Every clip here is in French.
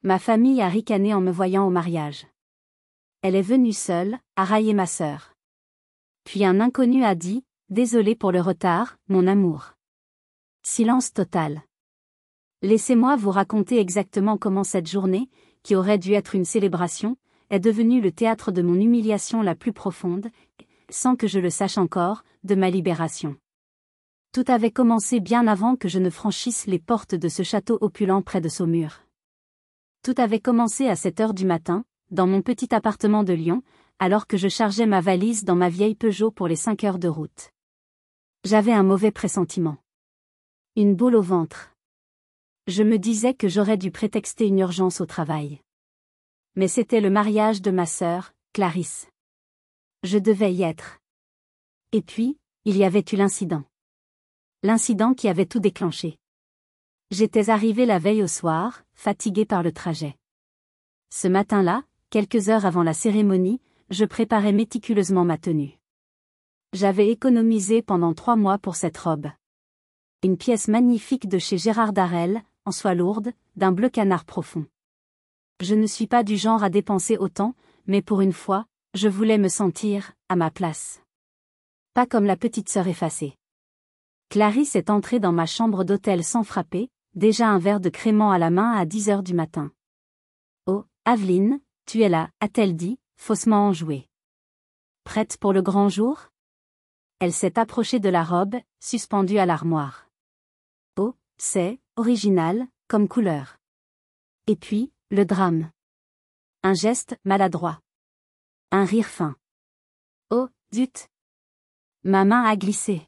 Ma famille a ricané en me voyant au mariage. Elle est venue seule, a raillé ma sœur. Puis un inconnu a dit, « Désolé pour le retard, mon amour. » Silence total. Laissez-moi vous raconter exactement comment cette journée, qui aurait dû être une célébration, est devenue le théâtre de mon humiliation la plus profonde, sans que je le sache encore, de ma libération. Tout avait commencé bien avant que je ne franchisse les portes de ce château opulent près de Saumur. Tout avait commencé à 7 heures du matin, dans mon petit appartement de Lyon, alors que je chargeais ma valise dans ma vieille Peugeot pour les 5 heures de route. J'avais un mauvais pressentiment. Une boule au ventre. Je me disais que j'aurais dû prétexter une urgence au travail. Mais c'était le mariage de ma sœur, Clarisse. Je devais y être. Et puis, il y avait eu l'incident. L'incident qui avait tout déclenché. J'étais arrivée la veille au soir, fatiguée par le trajet. Ce matin-là, quelques heures avant la cérémonie, je préparais méticuleusement ma tenue. J'avais économisé pendant 3 mois pour cette robe. Une pièce magnifique de chez Gérard Darel, en soie lourde, d'un bleu canard profond. Je ne suis pas du genre à dépenser autant, mais pour une fois, je voulais me sentir à ma place. Pas comme la petite sœur effacée. Clarisse est entrée dans ma chambre d'hôtel sans frapper, déjà un verre de crément à la main à 10 heures du matin. « Oh, Aveline, tu es là » a-t-elle dit, faussement enjouée. « Prête pour le grand jour ?» Elle s'est approchée de la robe, suspendue à l'armoire. Oh, c'est original, comme couleur. Et puis, le drame. Un geste maladroit. Un rire fin. Oh, zut! Ma main a glissé.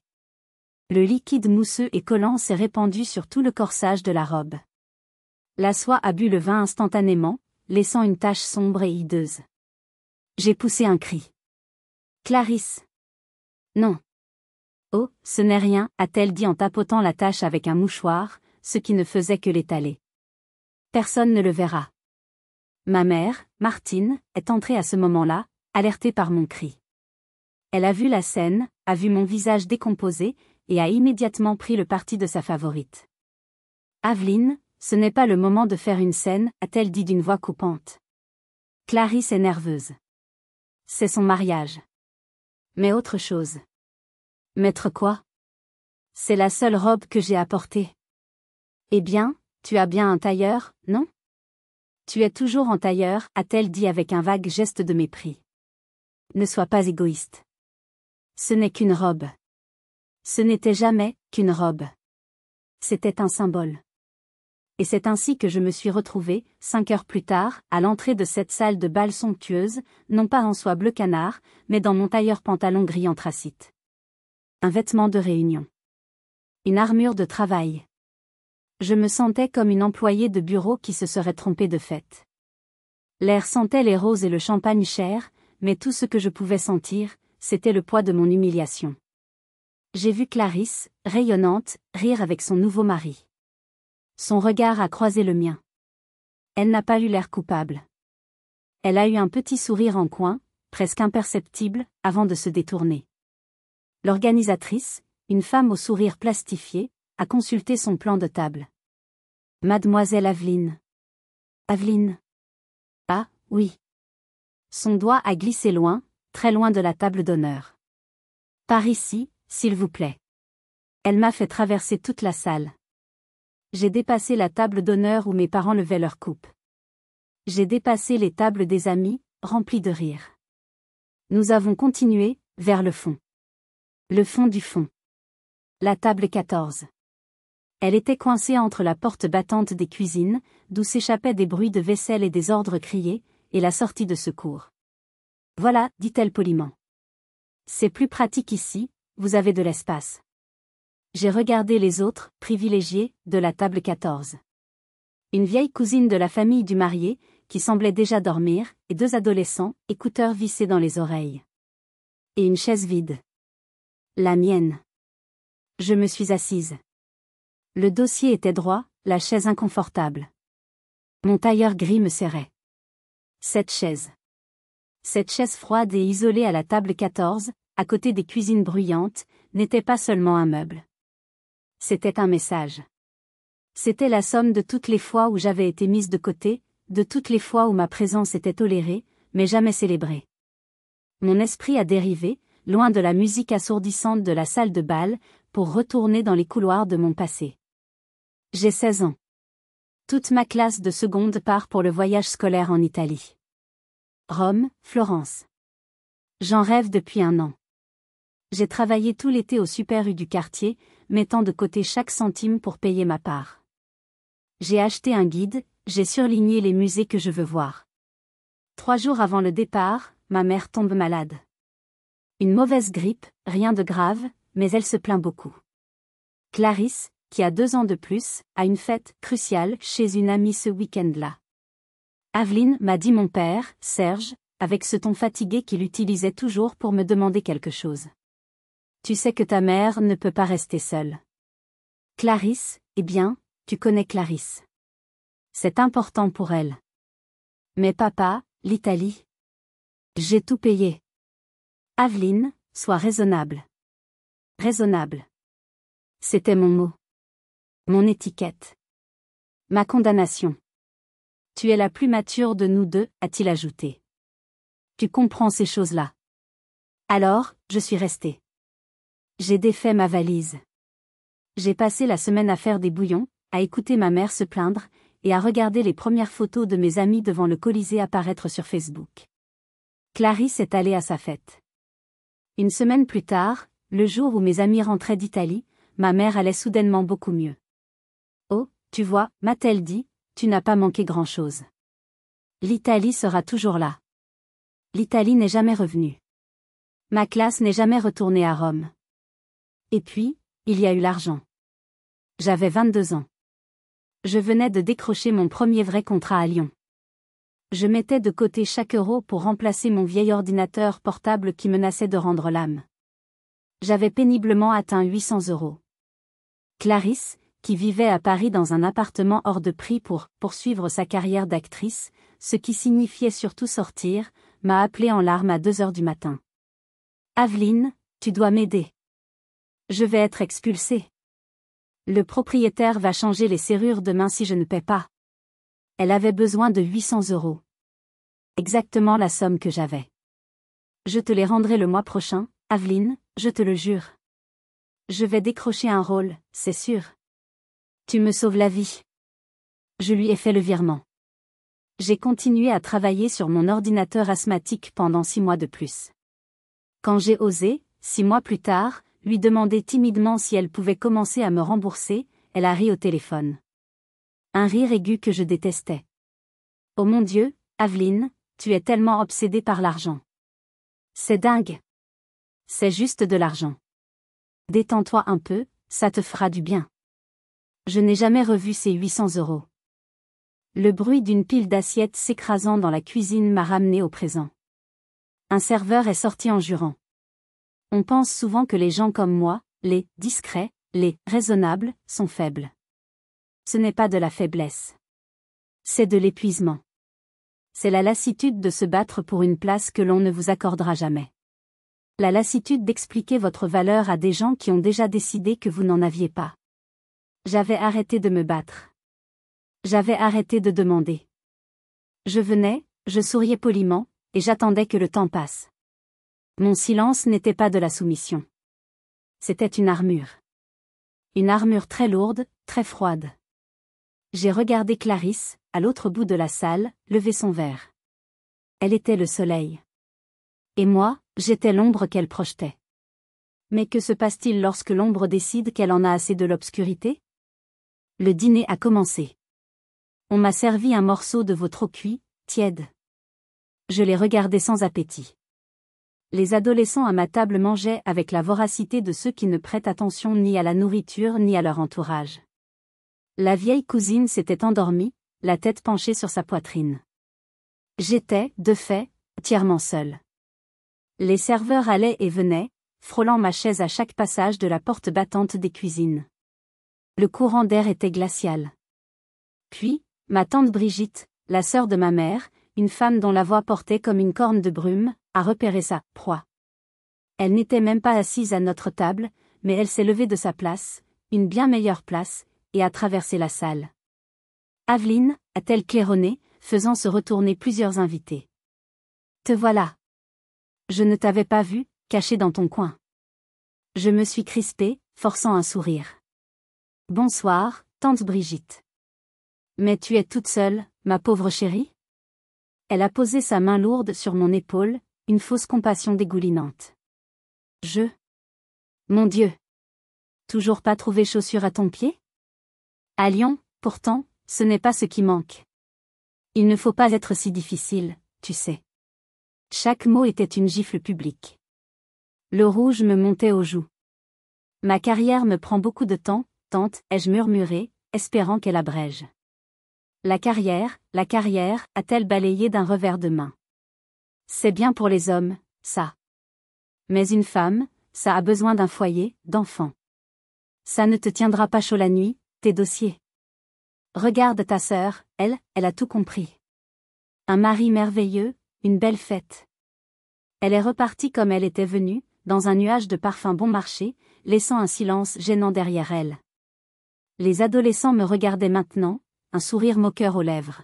Le liquide mousseux et collant s'est répandu sur tout le corsage de la robe. La soie a bu le vin instantanément, laissant une tache sombre et hideuse. J'ai poussé un cri. Clarisse! Non. Oh, ce n'est rien, a-t-elle dit en tapotant la tache avec un mouchoir, ce qui ne faisait que l'étaler. Personne ne le verra. Ma mère, Martine, est entrée à ce moment-là, alertée par mon cri. Elle a vu la scène, a vu mon visage décomposé, et a immédiatement pris le parti de sa favorite. Aveline, ce n'est pas le moment de faire une scène, a-t-elle dit d'une voix coupante. Clarisse est nerveuse. C'est son mariage. Mais autre chose. Mettre quoi? C'est la seule robe que j'ai apportée. Eh bien, tu as bien un tailleur, non? Tu es toujours en tailleur, a-t-elle dit avec un vague geste de mépris. Ne sois pas égoïste. Ce n'est qu'une robe. Ce n'était jamais qu'une robe. C'était un symbole. Et c'est ainsi que je me suis retrouvée, 5 heures plus tard, à l'entrée de cette salle de bal somptueuse, non pas en soie bleu canard, mais dans mon tailleur pantalon gris anthracite. Un vêtement de réunion. Une armure de travail. Je me sentais comme une employée de bureau qui se serait trompée de fête. L'air sentait les roses et le champagne cher, mais tout ce que je pouvais sentir, c'était le poids de mon humiliation. J'ai vu Clarisse, rayonnante, rire avec son nouveau mari. Son regard a croisé le mien. Elle n'a pas eu l'air coupable. Elle a eu un petit sourire en coin, presque imperceptible, avant de se détourner. L'organisatrice, une femme au sourire plastifié, a consulté son plan de table. Mademoiselle Aveline. Aveline. Ah, oui. Son doigt a glissé loin, très loin de la table d'honneur. Par ici, s'il vous plaît. Elle m'a fait traverser toute la salle. J'ai dépassé la table d'honneur où mes parents levaient leur coupe. J'ai dépassé les tables des amis, remplies de rire. Nous avons continué, vers le fond. Le fond du fond. La table 14. Elle était coincée entre la porte battante des cuisines, d'où s'échappaient des bruits de vaisselle et des ordres criés, et la sortie de secours. Voilà, dit-elle poliment. C'est plus pratique ici, vous avez de l'espace. J'ai regardé les autres, privilégiés, de la table 14. Une vieille cousine de la famille du marié, qui semblait déjà dormir, et 2 adolescents, écouteurs vissés dans les oreilles. Et une chaise vide. La mienne. Je me suis assise. Le dossier était droit, la chaise inconfortable. Mon tailleur gris me serrait. Cette chaise froide et isolée à la table 14, à côté des cuisines bruyantes, n'était pas seulement un meuble. C'était un message. C'était la somme de toutes les fois où j'avais été mise de côté, de toutes les fois où ma présence était tolérée, mais jamais célébrée. Mon esprit a dérivé, loin de la musique assourdissante de la salle de bal, pour retourner dans les couloirs de mon passé. J'ai 16 ans. Toute ma classe de seconde part pour le voyage scolaire en Italie. Rome, Florence. J'en rêve depuis un an. J'ai travaillé tout l'été au Super U du quartier, mettant de côté chaque centime pour payer ma part. J'ai acheté un guide, j'ai surligné les musées que je veux voir. 3 jours avant le départ, ma mère tombe malade. Une mauvaise grippe, rien de grave, mais elle se plaint beaucoup. Clarisse, qui a 2 ans de plus, a une fête cruciale chez une amie ce week-end-là. Aveline, m'a dit mon père, Serge, avec ce ton fatigué qu'il utilisait toujours pour me demander quelque chose. Tu sais que ta mère ne peut pas rester seule. Clarisse, eh bien, tu connais Clarisse. C'est important pour elle. Mais papa, l'Italie. J'ai tout payé. Aveline, sois raisonnable. Raisonnable. C'était mon mot. Mon étiquette. Ma condamnation. Tu es la plus mature de nous deux, a-t-il ajouté. Tu comprends ces choses-là. Alors, je suis restée. J'ai défait ma valise. J'ai passé la semaine à faire des bouillons, à écouter ma mère se plaindre, et à regarder les premières photos de mes amis devant le Colisée apparaître sur Facebook. Clarisse est allée à sa fête. Une semaine plus tard, le jour où mes amis rentraient d'Italie, ma mère allait soudainement beaucoup mieux. Oh, tu vois, m'a-t-elle dit, tu n'as pas manqué grand-chose. L'Italie sera toujours là. L'Italie n'est jamais revenue. Ma classe n'est jamais retournée à Rome. Et puis, il y a eu l'argent. J'avais 22 ans. Je venais de décrocher mon premier vrai contrat à Lyon. Je mettais de côté chaque euro pour remplacer mon vieil ordinateur portable qui menaçait de rendre l'âme. J'avais péniblement atteint 800 €. Clarisse, qui vivait à Paris dans un appartement hors de prix pour poursuivre sa carrière d'actrice, ce qui signifiait surtout sortir, m'a appelé en larmes à 2 heures du matin. Aveline, tu dois m'aider. Je vais être expulsée. Le propriétaire va changer les serrures demain si je ne paie pas. Elle avait besoin de 800 €. Exactement la somme que j'avais. Je te les rendrai le mois prochain, Aveline, je te le jure. Je vais décrocher un rôle, c'est sûr. Tu me sauves la vie. Je lui ai fait le virement. J'ai continué à travailler sur mon ordinateur asthmatique pendant 6 mois de plus. Quand j'ai osé, 6 mois plus tard, lui demander timidement si elle pouvait commencer à me rembourser, elle a ri au téléphone. Un rire aigu que je détestais. Oh mon Dieu, Aveline, tu es tellement obsédée par l'argent. C'est dingue. C'est juste de l'argent. Détends-toi un peu, ça te fera du bien. Je n'ai jamais revu ces 800 €. Le bruit d'une pile d'assiettes s'écrasant dans la cuisine m'a ramené au présent. Un serveur est sorti en jurant. On pense souvent que les gens comme moi, les discrets, les raisonnables, sont faibles. Ce n'est pas de la faiblesse. C'est de l'épuisement. C'est la lassitude de se battre pour une place que l'on ne vous accordera jamais. La lassitude d'expliquer votre valeur à des gens qui ont déjà décidé que vous n'en aviez pas. J'avais arrêté de me battre. J'avais arrêté de demander. Je venais, je souriais poliment, et j'attendais que le temps passe. Mon silence n'était pas de la soumission. C'était une armure. Une armure très lourde, très froide. J'ai regardé Clarisse, à l'autre bout de la salle, lever son verre. Elle était le soleil. Et moi, j'étais l'ombre qu'elle projetait. Mais que se passe-t-il lorsque l'ombre décide qu'elle en a assez de l'obscurité? Le dîner a commencé. On m'a servi un morceau de veau trop cuit, tiède. Je l'ai regardé sans appétit. Les adolescents à ma table mangeaient avec la voracité de ceux qui ne prêtent attention ni à la nourriture ni à leur entourage. La vieille cousine s'était endormie, la tête penchée sur sa poitrine. J'étais, de fait, entièrement seule. Les serveurs allaient et venaient, frôlant ma chaise à chaque passage de la porte battante des cuisines. Le courant d'air était glacial. Puis, ma tante Brigitte, la sœur de ma mère, une femme dont la voix portait comme une corne de brume, a repéré sa proie. Elle n'était même pas assise à notre table, mais elle s'est levée de sa place, une bien meilleure place, et a traversé la salle. Aveline, a-t-elle claironné, faisant se retourner plusieurs invités. Te voilà. Je ne t'avais pas vu, caché dans ton coin. Je me suis crispée, forçant un sourire. Bonsoir, tante Brigitte. Mais tu es toute seule, ma pauvre chérie? Elle a posé sa main lourde sur mon épaule, une fausse compassion dégoulinante. Mon Dieu! Toujours pas trouvé chaussure à ton pied? À Lyon, pourtant, ce n'est pas ce qui manque. Il ne faut pas être si difficile, tu sais. Chaque mot était une gifle publique. Le rouge me montait aux joues. Ma carrière me prend beaucoup de temps, tante, ai-je murmuré, espérant qu'elle abrège. La carrière, a-t-elle balayé d'un revers de main. C'est bien pour les hommes, ça. Mais une femme, ça a besoin d'un foyer, d'enfants. Ça ne te tiendra pas chaud la nuit, tes dossiers. Regarde ta sœur, elle a tout compris. Un mari merveilleux, une belle fête. Elle est repartie comme elle était venue, dans un nuage de parfums bon marché, laissant un silence gênant derrière elle. Les adolescents me regardaient maintenant, un sourire moqueur aux lèvres.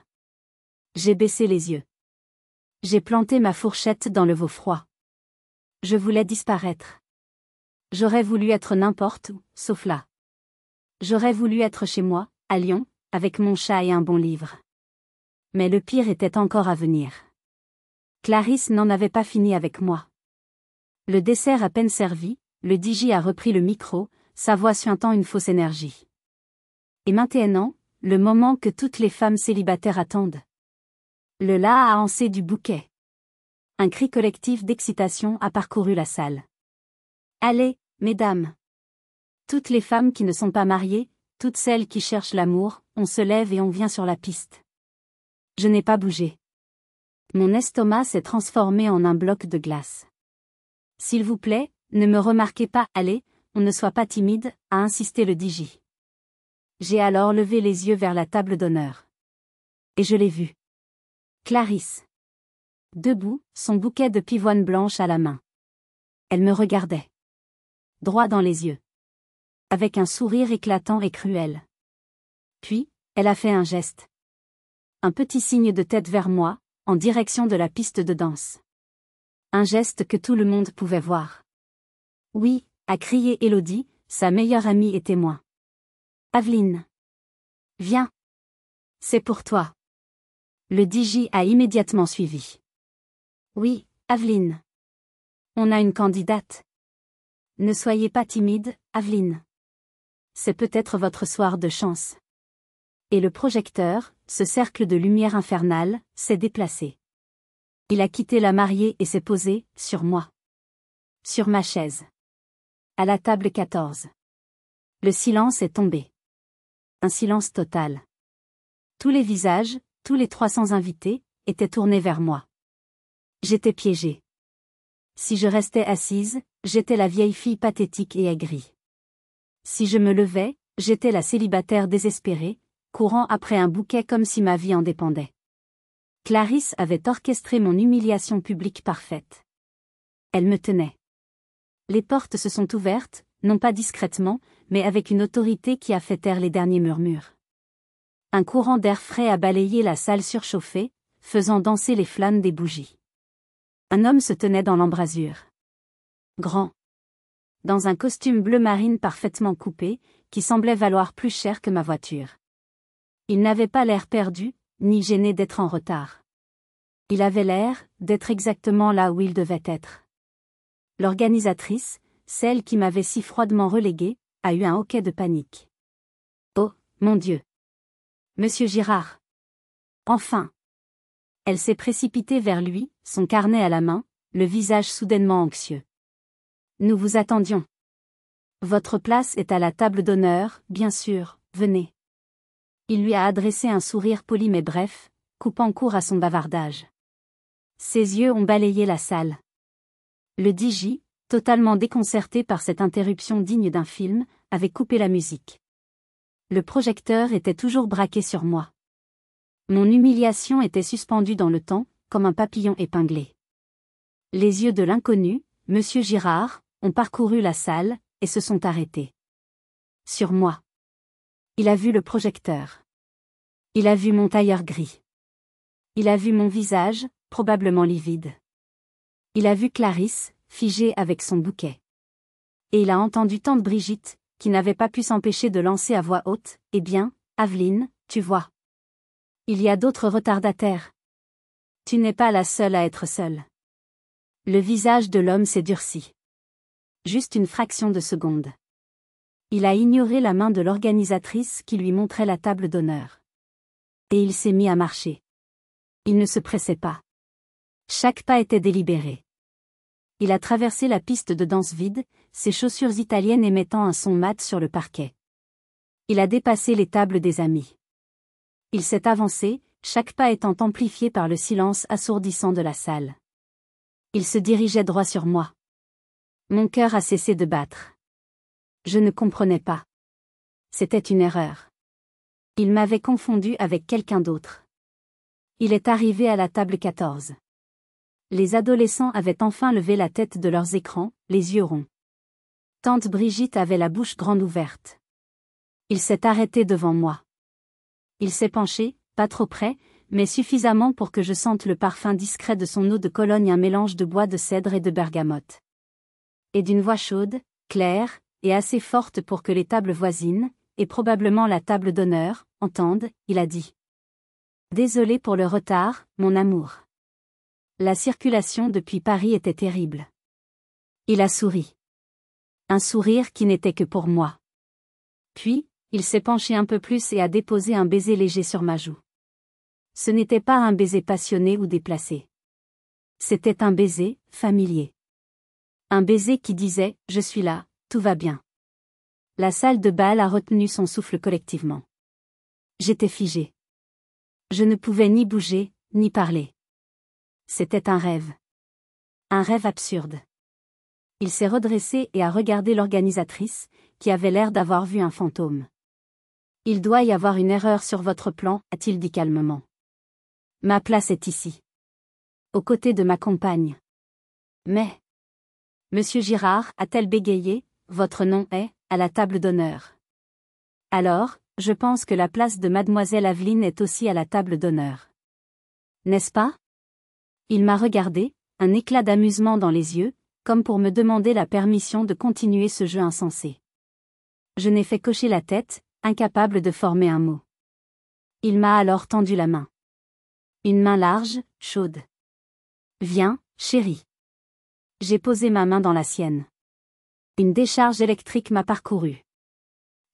J'ai baissé les yeux. J'ai planté ma fourchette dans le veau froid. Je voulais disparaître. J'aurais voulu être n'importe où, sauf là. J'aurais voulu être chez moi, à Lyon, avec mon chat et un bon livre. Mais le pire était encore à venir. Clarisse n'en avait pas fini avec moi. Le dessert à peine servi, le DJ a repris le micro, sa voix suintant une fausse énergie. Et maintenant, le moment que toutes les femmes célibataires attendent. Le la a anssé du bouquet. Un cri collectif d'excitation a parcouru la salle. Allez, mesdames. Toutes les femmes qui ne sont pas mariées, toutes celles qui cherchent l'amour, on se lève et on vient sur la piste. Je n'ai pas bougé. Mon estomac s'est transformé en un bloc de glace. S'il vous plaît, ne me remarquez pas, allez, on ne soit pas timide, a insisté le DJ. J'ai alors levé les yeux vers la table d'honneur. Et je l'ai vue. Clarisse. Debout, son bouquet de pivoine blanche à la main. Elle me regardait. Droit dans les yeux. Avec un sourire éclatant et cruel. Puis, elle a fait un geste. Un petit signe de tête vers moi, en direction de la piste de danse. Un geste que tout le monde pouvait voir. Oui, a crié Élodie, sa meilleure amie et témoin. Aveline. Viens. C'est pour toi. Le DJ a immédiatement suivi. Oui, Aveline. On a une candidate. Ne soyez pas timide, Aveline. C'est peut-être votre soir de chance. Et le projecteur, ce cercle de lumière infernale, s'est déplacé. Il a quitté la mariée et s'est posé, sur moi. Sur ma chaise. À la table 14. Le silence est tombé. Un silence total. Tous les visages, tous les 300 invités, étaient tournés vers moi. J'étais piégée. Si je restais assise, j'étais la vieille fille pathétique et aigrie. Si je me levais, j'étais la célibataire désespérée, courant après un bouquet comme si ma vie en dépendait. Clarisse avait orchestré mon humiliation publique parfaite. Elle me tenait. Les portes se sont ouvertes, non pas discrètement, mais avec une autorité qui a fait taire les derniers murmures. Un courant d'air frais a balayé la salle surchauffée, faisant danser les flammes des bougies. Un homme se tenait dans l'embrasure. Grand. Dans un costume bleu marine parfaitement coupé, qui semblait valoir plus cher que ma voiture. Il n'avait pas l'air perdu, ni gêné d'être en retard. Il avait l'air d'être exactement là où il devait être. L'organisatrice, celle qui m'avait si froidement reléguée, a eu un hoquet de panique. Oh, mon Dieu! Monsieur Girard! Enfin! Elle s'est précipitée vers lui, son carnet à la main, le visage soudainement anxieux. Nous vous attendions. Votre place est à la table d'honneur, bien sûr, venez. Il lui a adressé un sourire poli mais bref, coupant court à son bavardage. Ses yeux ont balayé la salle. Le DJ, totalement déconcerté par cette interruption digne d'un film, avait coupé la musique. Le projecteur était toujours braqué sur moi. Mon humiliation était suspendue dans le temps, comme un papillon épinglé. Les yeux de l'inconnu, Monsieur Girard, ont parcouru la salle, et se sont arrêtés. Sur moi. Il a vu le projecteur. Il a vu mon tailleur gris. Il a vu mon visage, probablement livide. Il a vu Clarisse, figée avec son bouquet. Et il a entendu tante Brigitte, qui n'avait pas pu s'empêcher de lancer à voix haute, « Eh bien, Aveline, tu vois. Il y a d'autres retardataires. Tu n'es pas la seule à être seule. » Le visage de l'homme s'est durci. Juste une fraction de seconde. Il a ignoré la main de l'organisatrice qui lui montrait la table d'honneur. Et il s'est mis à marcher. Il ne se pressait pas. Chaque pas était délibéré. Il a traversé la piste de danse vide, ses chaussures italiennes émettant un son mat sur le parquet. Il a dépassé les tables des amis. Il s'est avancé, chaque pas étant amplifié par le silence assourdissant de la salle. Il se dirigeait droit sur moi. Mon cœur a cessé de battre. Je ne comprenais pas. C'était une erreur. Il m'avait confondu avec quelqu'un d'autre. Il est arrivé à la table 14. Les adolescents avaient enfin levé la tête de leurs écrans, les yeux ronds. Tante Brigitte avait la bouche grande ouverte. Il s'est arrêté devant moi. Il s'est penché, pas trop près, mais suffisamment pour que je sente le parfum discret de son eau de Cologne, un mélange de bois de cèdre et de bergamote. Et d'une voix chaude, claire, et assez forte pour que les tables voisines, et probablement la table d'honneur, entendent, il a dit. Désolé pour le retard, mon amour. La circulation depuis Paris était terrible. Il a souri. Un sourire qui n'était que pour moi. Puis, il s'est penché un peu plus et a déposé un baiser léger sur ma joue. Ce n'était pas un baiser passionné ou déplacé. C'était un baiser, familier. Un baiser qui disait, je suis là, tout va bien. La salle de bal a retenu son souffle collectivement. J'étais figée. Je ne pouvais ni bouger, ni parler. C'était un rêve. Un rêve absurde. Il s'est redressé et a regardé l'organisatrice, qui avait l'air d'avoir vu un fantôme. Il doit y avoir une erreur sur votre plan, a-t-il dit calmement. Ma place est ici. Aux côtés de ma compagne. Mais... Monsieur Girard, a-t-elle bégayé, votre nom est, à la table d'honneur. Alors, je pense que la place de mademoiselle Aveline est aussi à la table d'honneur. N'est-ce pas? Il m'a regardé, un éclat d'amusement dans les yeux, comme pour me demander la permission de continuer ce jeu insensé. Je n'ai fait qu'hocher la tête, incapable de former un mot. Il m'a alors tendu la main. Une main large, chaude. Viens, chérie. J'ai posé ma main dans la sienne. Une décharge électrique m'a parcouru.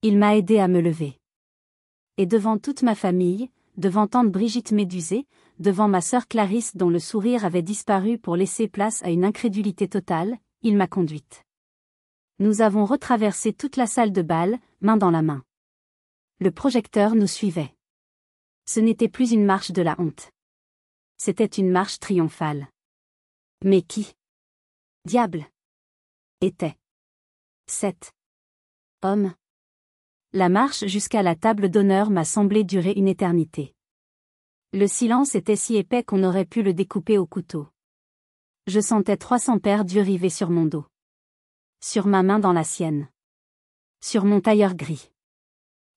Il m'a aidé à me lever. Et devant toute ma famille, devant tante Brigitte médusée, devant ma sœur Clarisse dont le sourire avait disparu pour laisser place à une incrédulité totale, il m'a conduite. Nous avons retraversé toute la salle de bal, main dans la main. Le projecteur nous suivait. Ce n'était plus une marche de la honte. C'était une marche triomphale. Mais qui, diable, était cet homme? La marche jusqu'à la table d'honneur m'a semblé durer une éternité. Le silence était si épais qu'on aurait pu le découper au couteau. Je sentais 300 paires d'yeux rivés sur mon dos. Sur ma main dans la sienne. Sur mon tailleur gris.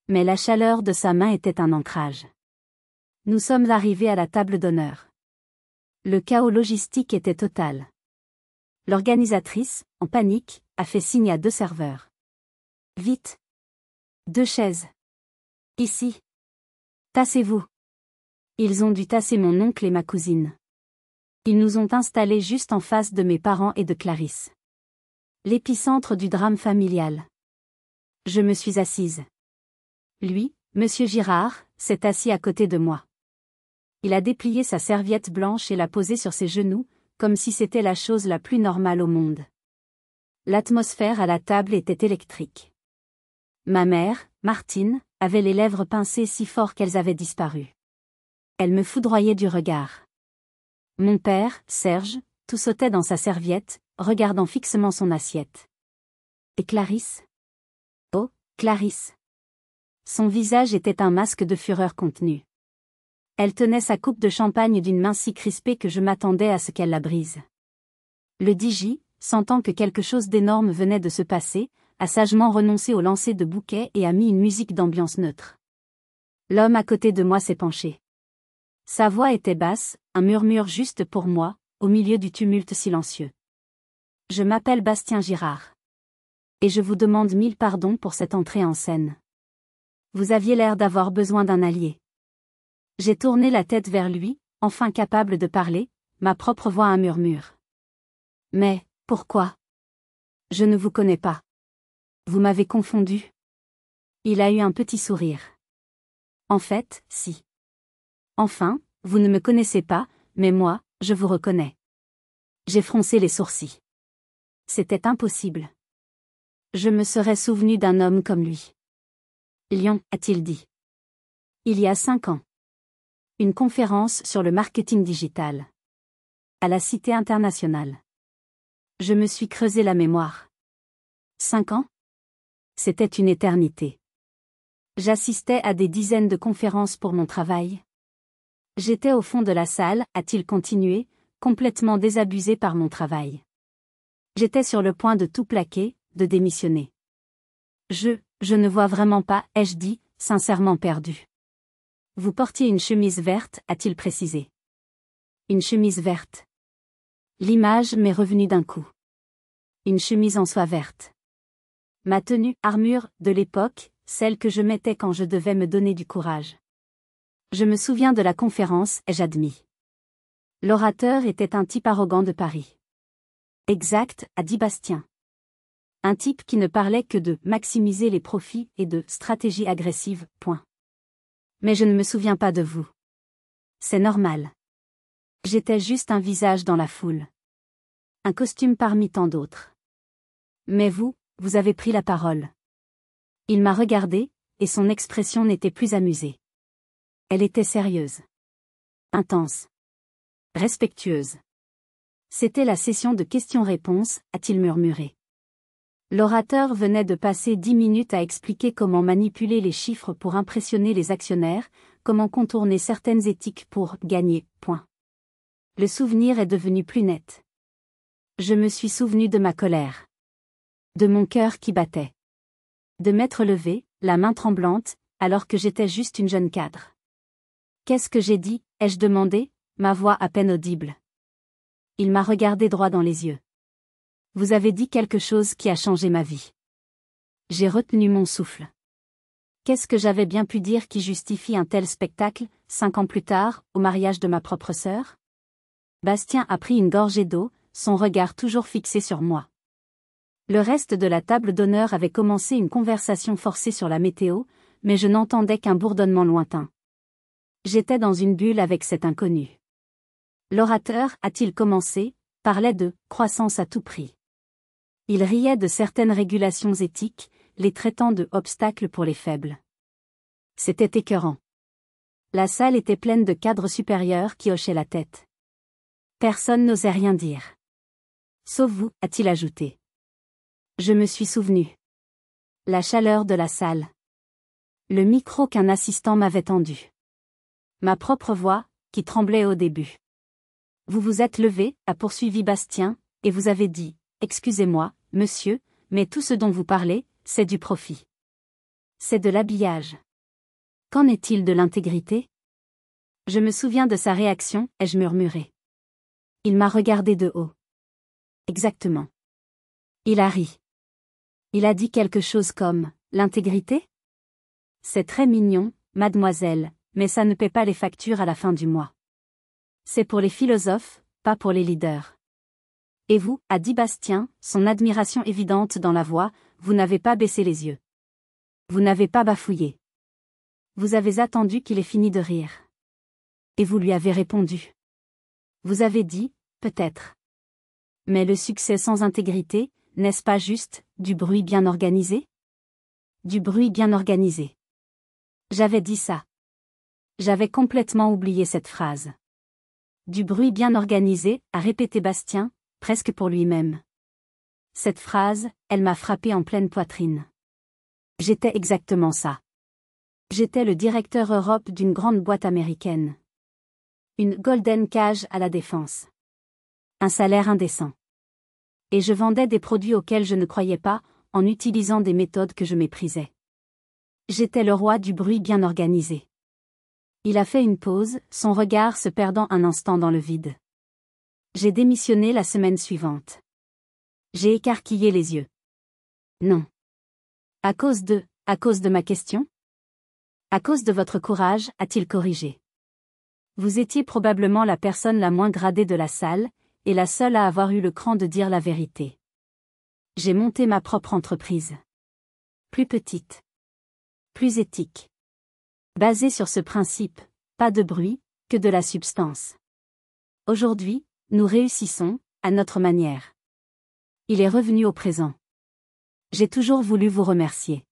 Mais la chaleur de sa main était un ancrage. Nous sommes arrivés à la table d'honneur. Le chaos logistique était total. L'organisatrice, en panique, a fait signe à 2 serveurs. Vite! 2 chaises. Ici. Tassez-vous. Ils ont dû tasser mon oncle et ma cousine. Ils nous ont installés juste en face de mes parents et de Clarisse. L'épicentre du drame familial. Je me suis assise. Lui, Monsieur Girard, s'est assis à côté de moi. Il a déplié sa serviette blanche et l'a posée sur ses genoux, comme si c'était la chose la plus normale au monde. L'atmosphère à la table était électrique. Ma mère, Martine, avait les lèvres pincées si fort qu'elles avaient disparu. Elle me foudroyait du regard. Mon père, Serge, tout sautait dans sa serviette, regardant fixement son assiette. Et Clarisse? Oh, Clarisse! Son visage était un masque de fureur contenue. Elle tenait sa coupe de champagne d'une main si crispée que je m'attendais à ce qu'elle la brise. Le DJ, sentant que quelque chose d'énorme venait de se passer, a sagement renoncé au lancer de bouquets et a mis une musique d'ambiance neutre. L'homme à côté de moi s'est penché. Sa voix était basse, un murmure juste pour moi, au milieu du tumulte silencieux. Je m'appelle Bastien Girard. Et je vous demande 1000 pardons pour cette entrée en scène. Vous aviez l'air d'avoir besoin d'un allié. J'ai tourné la tête vers lui, enfin capable de parler, ma propre voix un murmure. Mais, pourquoi? Je ne vous connais pas. Vous m'avez confondu. Il a eu un petit sourire. En fait, si. Enfin, vous ne me connaissez pas, mais moi, je vous reconnais. J'ai froncé les sourcils. C'était impossible. Je me serais souvenu d'un homme comme lui. Lyon, a-t-il dit. Il y a 5 ans. Une conférence sur le marketing digital. À la Cité internationale. Je me suis creusé la mémoire. 5 ans? C'était une éternité. J'assistais à des dizaines de conférences pour mon travail. J'étais au fond de la salle, a-t-il continué, complètement désabusé par mon travail. J'étais sur le point de tout plaquer, de démissionner. Je ne vois vraiment pas, ai-je dit, sincèrement perdu. Vous portiez une chemise verte, a-t-il précisé. Une chemise verte. L'image m'est revenue d'un coup. Une chemise en soie verte. Ma tenue, armure, de l'époque, celle que je mettais quand je devais me donner du courage. Je me souviens de la conférence, ai-je admis. L'orateur était un type arrogant de Paris. Exact, a dit Bastien. Un type qui ne parlait que de maximiser les profits et de stratégie agressive, point. Mais je ne me souviens pas de vous. C'est normal. J'étais juste un visage dans la foule. Un costume parmi tant d'autres. Mais vous avez pris la parole. Il m'a regardé, et son expression n'était plus amusée. Elle était sérieuse. Intense. Respectueuse. C'était la session de questions-réponses, a-t-il murmuré. L'orateur venait de passer 10 minutes à expliquer comment manipuler les chiffres pour impressionner les actionnaires, comment contourner certaines éthiques pour gagner, point. Le souvenir est devenu plus net. Je me suis souvenu de ma colère. De mon cœur qui battait. De m'être levé, la main tremblante, alors que j'étais juste une jeune cadre. Qu'est-ce que j'ai dit, ai-je demandé, ma voix à peine audible. Il m'a regardé droit dans les yeux. Vous avez dit quelque chose qui a changé ma vie. J'ai retenu mon souffle. Qu'est-ce que j'avais bien pu dire qui justifie un tel spectacle, 5 ans plus tard, au mariage de ma propre sœur? Bastien a pris une gorgée d'eau, son regard toujours fixé sur moi. Le reste de la table d'honneur avait commencé une conversation forcée sur la météo, mais je n'entendais qu'un bourdonnement lointain. J'étais dans une bulle avec cet inconnu. L'orateur, a-t-il commencé, parlait de « croissance à tout prix ». Il riait de certaines régulations éthiques, les traitant de « obstacles pour les faibles ». C'était écœurant. La salle était pleine de cadres supérieurs qui hochaient la tête. Personne n'osait rien dire. Sauf vous, a-t-il ajouté. Je me suis souvenu. La chaleur de la salle. Le micro qu'un assistant m'avait tendu. Ma propre voix, qui tremblait au début. Vous vous êtes levé, a poursuivi Bastien, et vous avez dit, excusez-moi, monsieur, mais tout ce dont vous parlez, c'est du profit. C'est de l'habillage. Qu'en est-il de l'intégrité? Je me souviens de sa réaction, ai-je murmuré. Il m'a regardé de haut. Exactement. Il a ri. Il a dit quelque chose comme, l'intégrité? C'est très mignon, mademoiselle, mais ça ne paie pas les factures à la fin du mois. C'est pour les philosophes, pas pour les leaders. Et vous, a dit Bastien, son admiration évidente dans la voix, vous n'avez pas baissé les yeux. Vous n'avez pas bafouillé. Vous avez attendu qu'il ait fini de rire. Et vous lui avez répondu. Vous avez dit, peut-être. Mais le succès sans intégrité, n'est-ce pas juste, du bruit bien organisé? Du bruit bien organisé. J'avais dit ça. J'avais complètement oublié cette phrase. Du bruit bien organisé, a répété Bastien, presque pour lui-même. Cette phrase, elle m'a frappé en pleine poitrine. J'étais exactement ça. J'étais le directeur Europe d'une grande boîte américaine. Une golden cage à la défense. Un salaire indécent. Et je vendais des produits auxquels je ne croyais pas, en utilisant des méthodes que je méprisais. J'étais le roi du bruit bien organisé. Il a fait une pause, son regard se perdant un instant dans le vide. J'ai démissionné la semaine suivante. J'ai écarquillé les yeux. Non. À cause de ma question? À cause de votre courage, a-t-il corrigé. Vous étiez probablement la personne la moins gradée de la salle, et la seule à avoir eu le cran de dire la vérité. J'ai monté ma propre entreprise. Plus petite. Plus éthique. Basée sur ce principe, pas de bruit, que de la substance. Aujourd'hui, nous réussissons, à notre manière. Il est revenu au présent. J'ai toujours voulu vous remercier.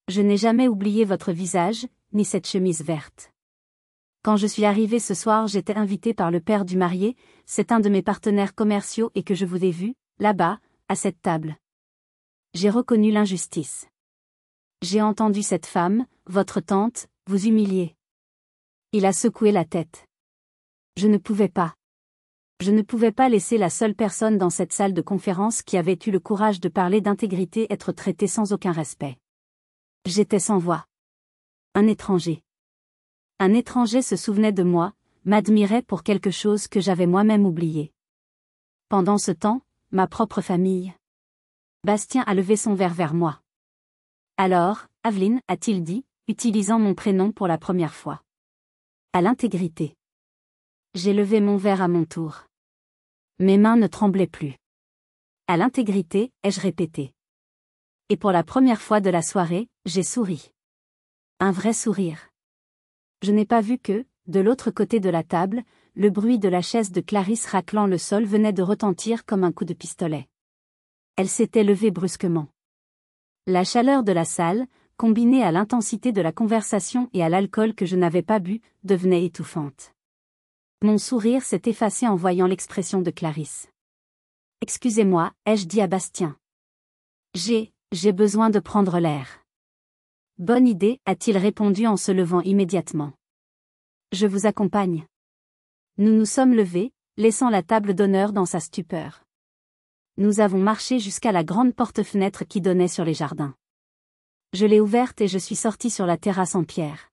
Je n'ai jamais oublié votre visage, ni cette chemise verte. Quand je suis arrivé ce soir, j'étais invité par le père du marié, c'est un de mes partenaires commerciaux et que je vous ai vu, là-bas, à cette table. J'ai reconnu l'injustice. J'ai entendu cette femme, votre tante, vous humilier. Il a secoué la tête. Je ne pouvais pas. Je ne pouvais pas laisser la seule personne dans cette salle de conférence qui avait eu le courage de parler d'intégrité être traitée sans aucun respect. J'étais sans voix. Un étranger. Un étranger se souvenait de moi, m'admirait pour quelque chose que j'avais moi-même oublié. Pendant ce temps, ma propre famille. Bastien a levé son verre vers moi. Alors, Aveline, a-t-il dit, utilisant mon prénom pour la première fois. À l'intégrité. J'ai levé mon verre à mon tour. Mes mains ne tremblaient plus. À l'intégrité, ai-je répété. Et pour la première fois de la soirée, j'ai souri. Un vrai sourire. Je n'ai pas vu que, de l'autre côté de la table, le bruit de la chaise de Clarisse raclant le sol venait de retentir comme un coup de pistolet. Elle s'était levée brusquement. La chaleur de la salle, combinée à l'intensité de la conversation et à l'alcool que je n'avais pas bu, devenait étouffante. Mon sourire s'est effacé en voyant l'expression de Clarisse. « Excusez-moi, ai-je dit à Bastien. J'ai besoin de prendre l'air. » « Bonne idée, a-t-il répondu en se levant immédiatement. « Je vous accompagne. » Nous nous sommes levés, laissant la table d'honneur dans sa stupeur. Nous avons marché jusqu'à la grande porte-fenêtre qui donnait sur les jardins. Je l'ai ouverte et je suis sorti sur la terrasse en pierre.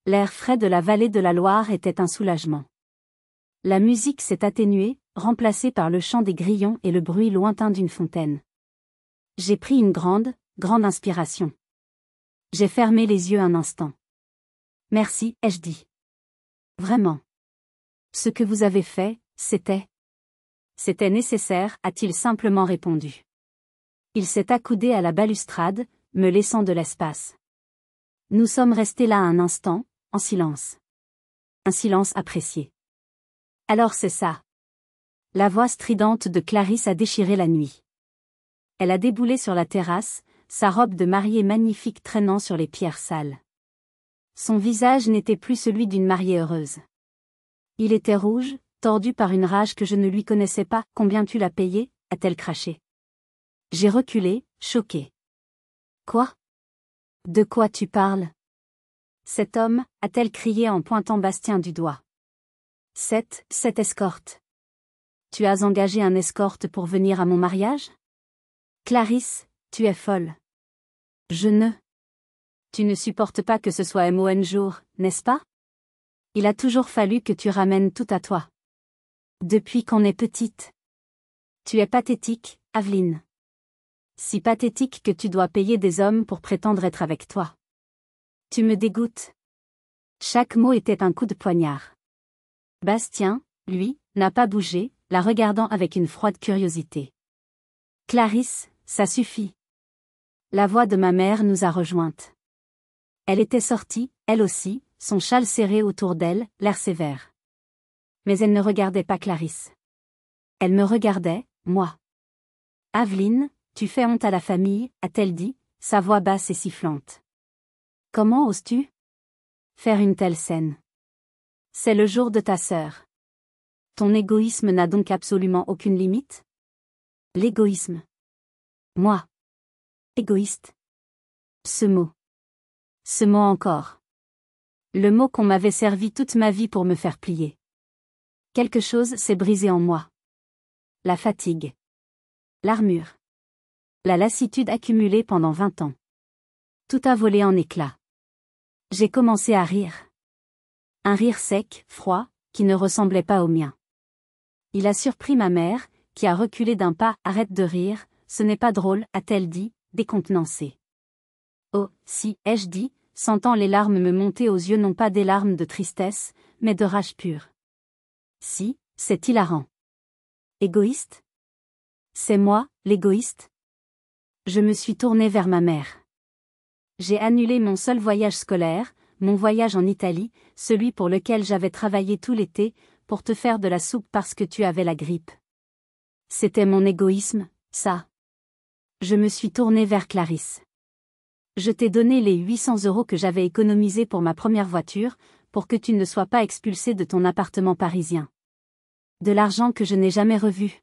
L'air frais de la vallée de la Loire était un soulagement. La musique s'est atténuée, remplacée par le chant des grillons et le bruit lointain d'une fontaine. J'ai pris une grande inspiration. J'ai fermé les yeux un instant. « Merci, ai-je dit. Vraiment. Ce que vous avez fait, c'était nécessaire, a-t-il simplement répondu. Il s'est accoudé à la balustrade, me laissant de l'espace. Nous sommes restés là un instant, en silence. Un silence apprécié. Alors c'est ça. La voix stridente de Clarisse a déchiré la nuit. Elle a déboulé sur la terrasse, sa robe de mariée magnifique traînant sur les pierres sales. Son visage n'était plus celui d'une mariée heureuse. Il était rouge, tordu par une rage que je ne lui connaissais pas. « Combien tu l'as payé ?» a-t-elle craché. J'ai reculé, choqué. « Quoi ? De quoi tu parles ? » Cet homme, a-t-elle crié en pointant Bastien du doigt. Cette escorte. Tu as engagé un escorte pour venir à mon mariage ? Clarisse, tu es folle. Tu ne supportes pas que ce soit mon jour, n'est-ce pas ? Il a toujours fallu que tu ramènes tout à toi. Depuis qu'on est petite. Tu es pathétique, Aveline. Si pathétique que tu dois payer des hommes pour prétendre être avec toi. Tu me dégoûtes. Chaque mot était un coup de poignard. Bastien, lui, n'a pas bougé, la regardant avec une froide curiosité. Clarisse, ça suffit. La voix de ma mère nous a rejointes. Elle était sortie, elle aussi, son châle serré autour d'elle, l'air sévère. Mais elle ne regardait pas Clarisse. Elle me regardait, moi. Aveline, tu fais honte à la famille, a-t-elle dit, sa voix basse et sifflante. Comment oses-tu faire une telle scène ? C'est le jour de ta sœur. Ton égoïsme n'a donc absolument aucune limite ? L'égoïsme. Moi. Égoïste. Ce mot encore. Le mot qu'on m'avait servi toute ma vie pour me faire plier. Quelque chose s'est brisé en moi. La fatigue. L'armure. La lassitude accumulée pendant 20 ans. Tout a volé en éclats. J'ai commencé à rire. Un rire sec, froid, qui ne ressemblait pas au mien. Il a surpris ma mère, qui a reculé d'un pas. « Arrête de rire, ce n'est pas drôle, a-t-elle dit, décontenancée. Oh, si, ai-je dit, sentant les larmes me monter aux yeux, non pas des larmes de tristesse, mais de rage pure. Si, c'est hilarant. Égoïste? C'est moi, l'égoïste? Je me suis tournée vers ma mère. J'ai annulé mon seul voyage scolaire, mon voyage en Italie, celui pour lequel j'avais travaillé tout l'été, pour te faire de la soupe parce que tu avais la grippe. C'était mon égoïsme, ça. Je me suis tournée vers Clarisse. Je t'ai donné les 800 € que j'avais économisés pour ma première voiture, pour que tu ne sois pas expulsée de ton appartement parisien. De l'argent que je n'ai jamais revu.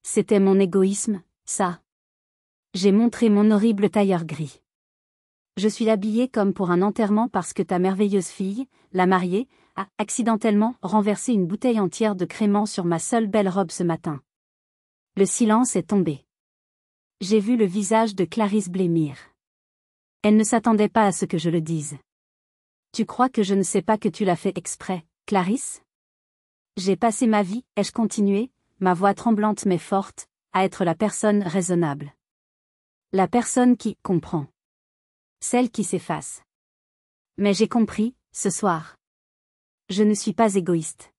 C'était mon égoïsme, ça. J'ai montré mon horrible tailleur gris. Je suis habillée comme pour un enterrement parce que ta merveilleuse fille, la mariée, a accidentellement renversé une bouteille entière de crément sur ma seule belle robe ce matin. Le silence est tombé. J'ai vu le visage de Clarisse blêmir. Elle ne s'attendait pas à ce que je le dise. Tu crois que je ne sais pas que tu l'as fait exprès, Clarisse? J'ai passé ma vie, ai-je continué, ma voix tremblante mais forte, à être la personne raisonnable. La personne qui comprend. Celle qui s'efface. Mais j'ai compris, ce soir. Je ne suis pas égoïste.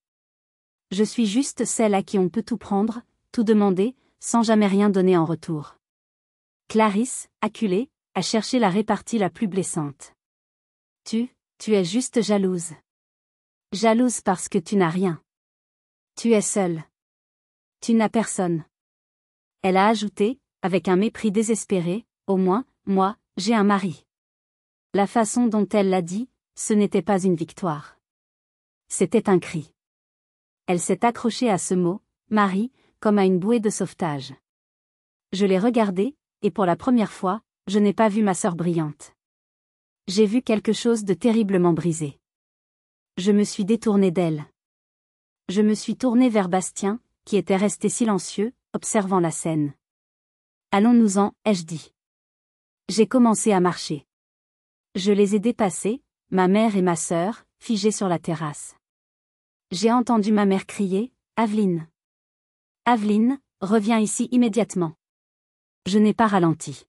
Je suis juste celle à qui on peut tout prendre, tout demander, sans jamais rien donner en retour. Clarisse, acculée, a cherché la répartie la plus blessante. Tu es juste jalouse. Jalouse parce que tu n'as rien. Tu es seule. Tu n'as personne. Elle a ajouté, avec un mépris désespéré, au moins, moi, j'ai un mari. La façon dont elle l'a dit, ce n'était pas une victoire. C'était un cri. Elle s'est accrochée à ce mot, mari, comme à une bouée de sauvetage. Je l'ai regardée, et pour la première fois, je n'ai pas vu ma sœur brillante. J'ai vu quelque chose de terriblement brisé. Je me suis détournée d'elle. Je me suis tournée vers Bastien, qui était resté silencieux, observant la scène. Allons-nous-en, ai-je dit. J'ai commencé à marcher. Je les ai dépassés, ma mère et ma sœur, figées sur la terrasse. J'ai entendu ma mère crier, « Aveline! Aveline, reviens ici immédiatement !» Je n'ai pas ralenti.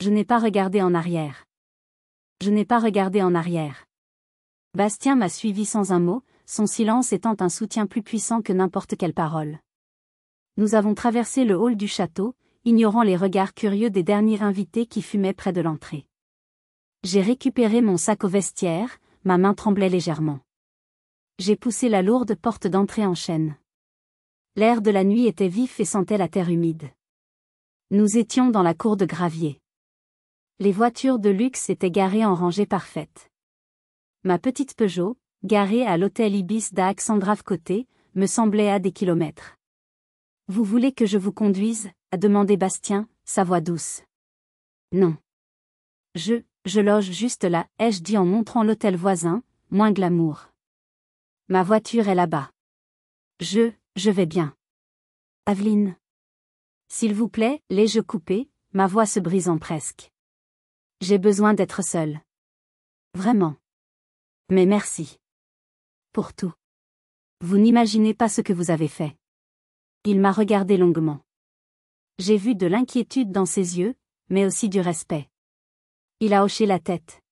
Je n'ai pas regardé en arrière. Je n'ai pas regardé en arrière. Bastien m'a suivi sans un mot, son silence étant un soutien plus puissant que n'importe quelle parole. Nous avons traversé le hall du château, ignorant les regards curieux des derniers invités qui fumaient près de l'entrée. J'ai récupéré mon sac au vestiaire, ma main tremblait légèrement. J'ai poussé la lourde porte d'entrée en chêne. L'air de la nuit était vif et sentait la terre humide. Nous étions dans la cour de gravier. Les voitures de luxe étaient garées en rangée parfaite. Ma petite Peugeot, garée à l'hôtel Ibis d'Alexandrave côté, me semblait à des kilomètres. « Vous voulez que je vous conduise ?» a demandé Bastien, sa voix douce. « Non. Je loge juste là, ai-je dit en montrant l'hôtel voisin, moins glamour. Ma voiture est là-bas. Je vais bien. Aveline. S'il vous plaît, l'ai-je coupé, ma voix se brisant presque. J'ai besoin d'être seule. Vraiment. Mais merci. Pour tout. Vous n'imaginez pas ce que vous avez fait. Il m'a regardé longuement. J'ai vu de l'inquiétude dans ses yeux, mais aussi du respect. Il a hoché la tête.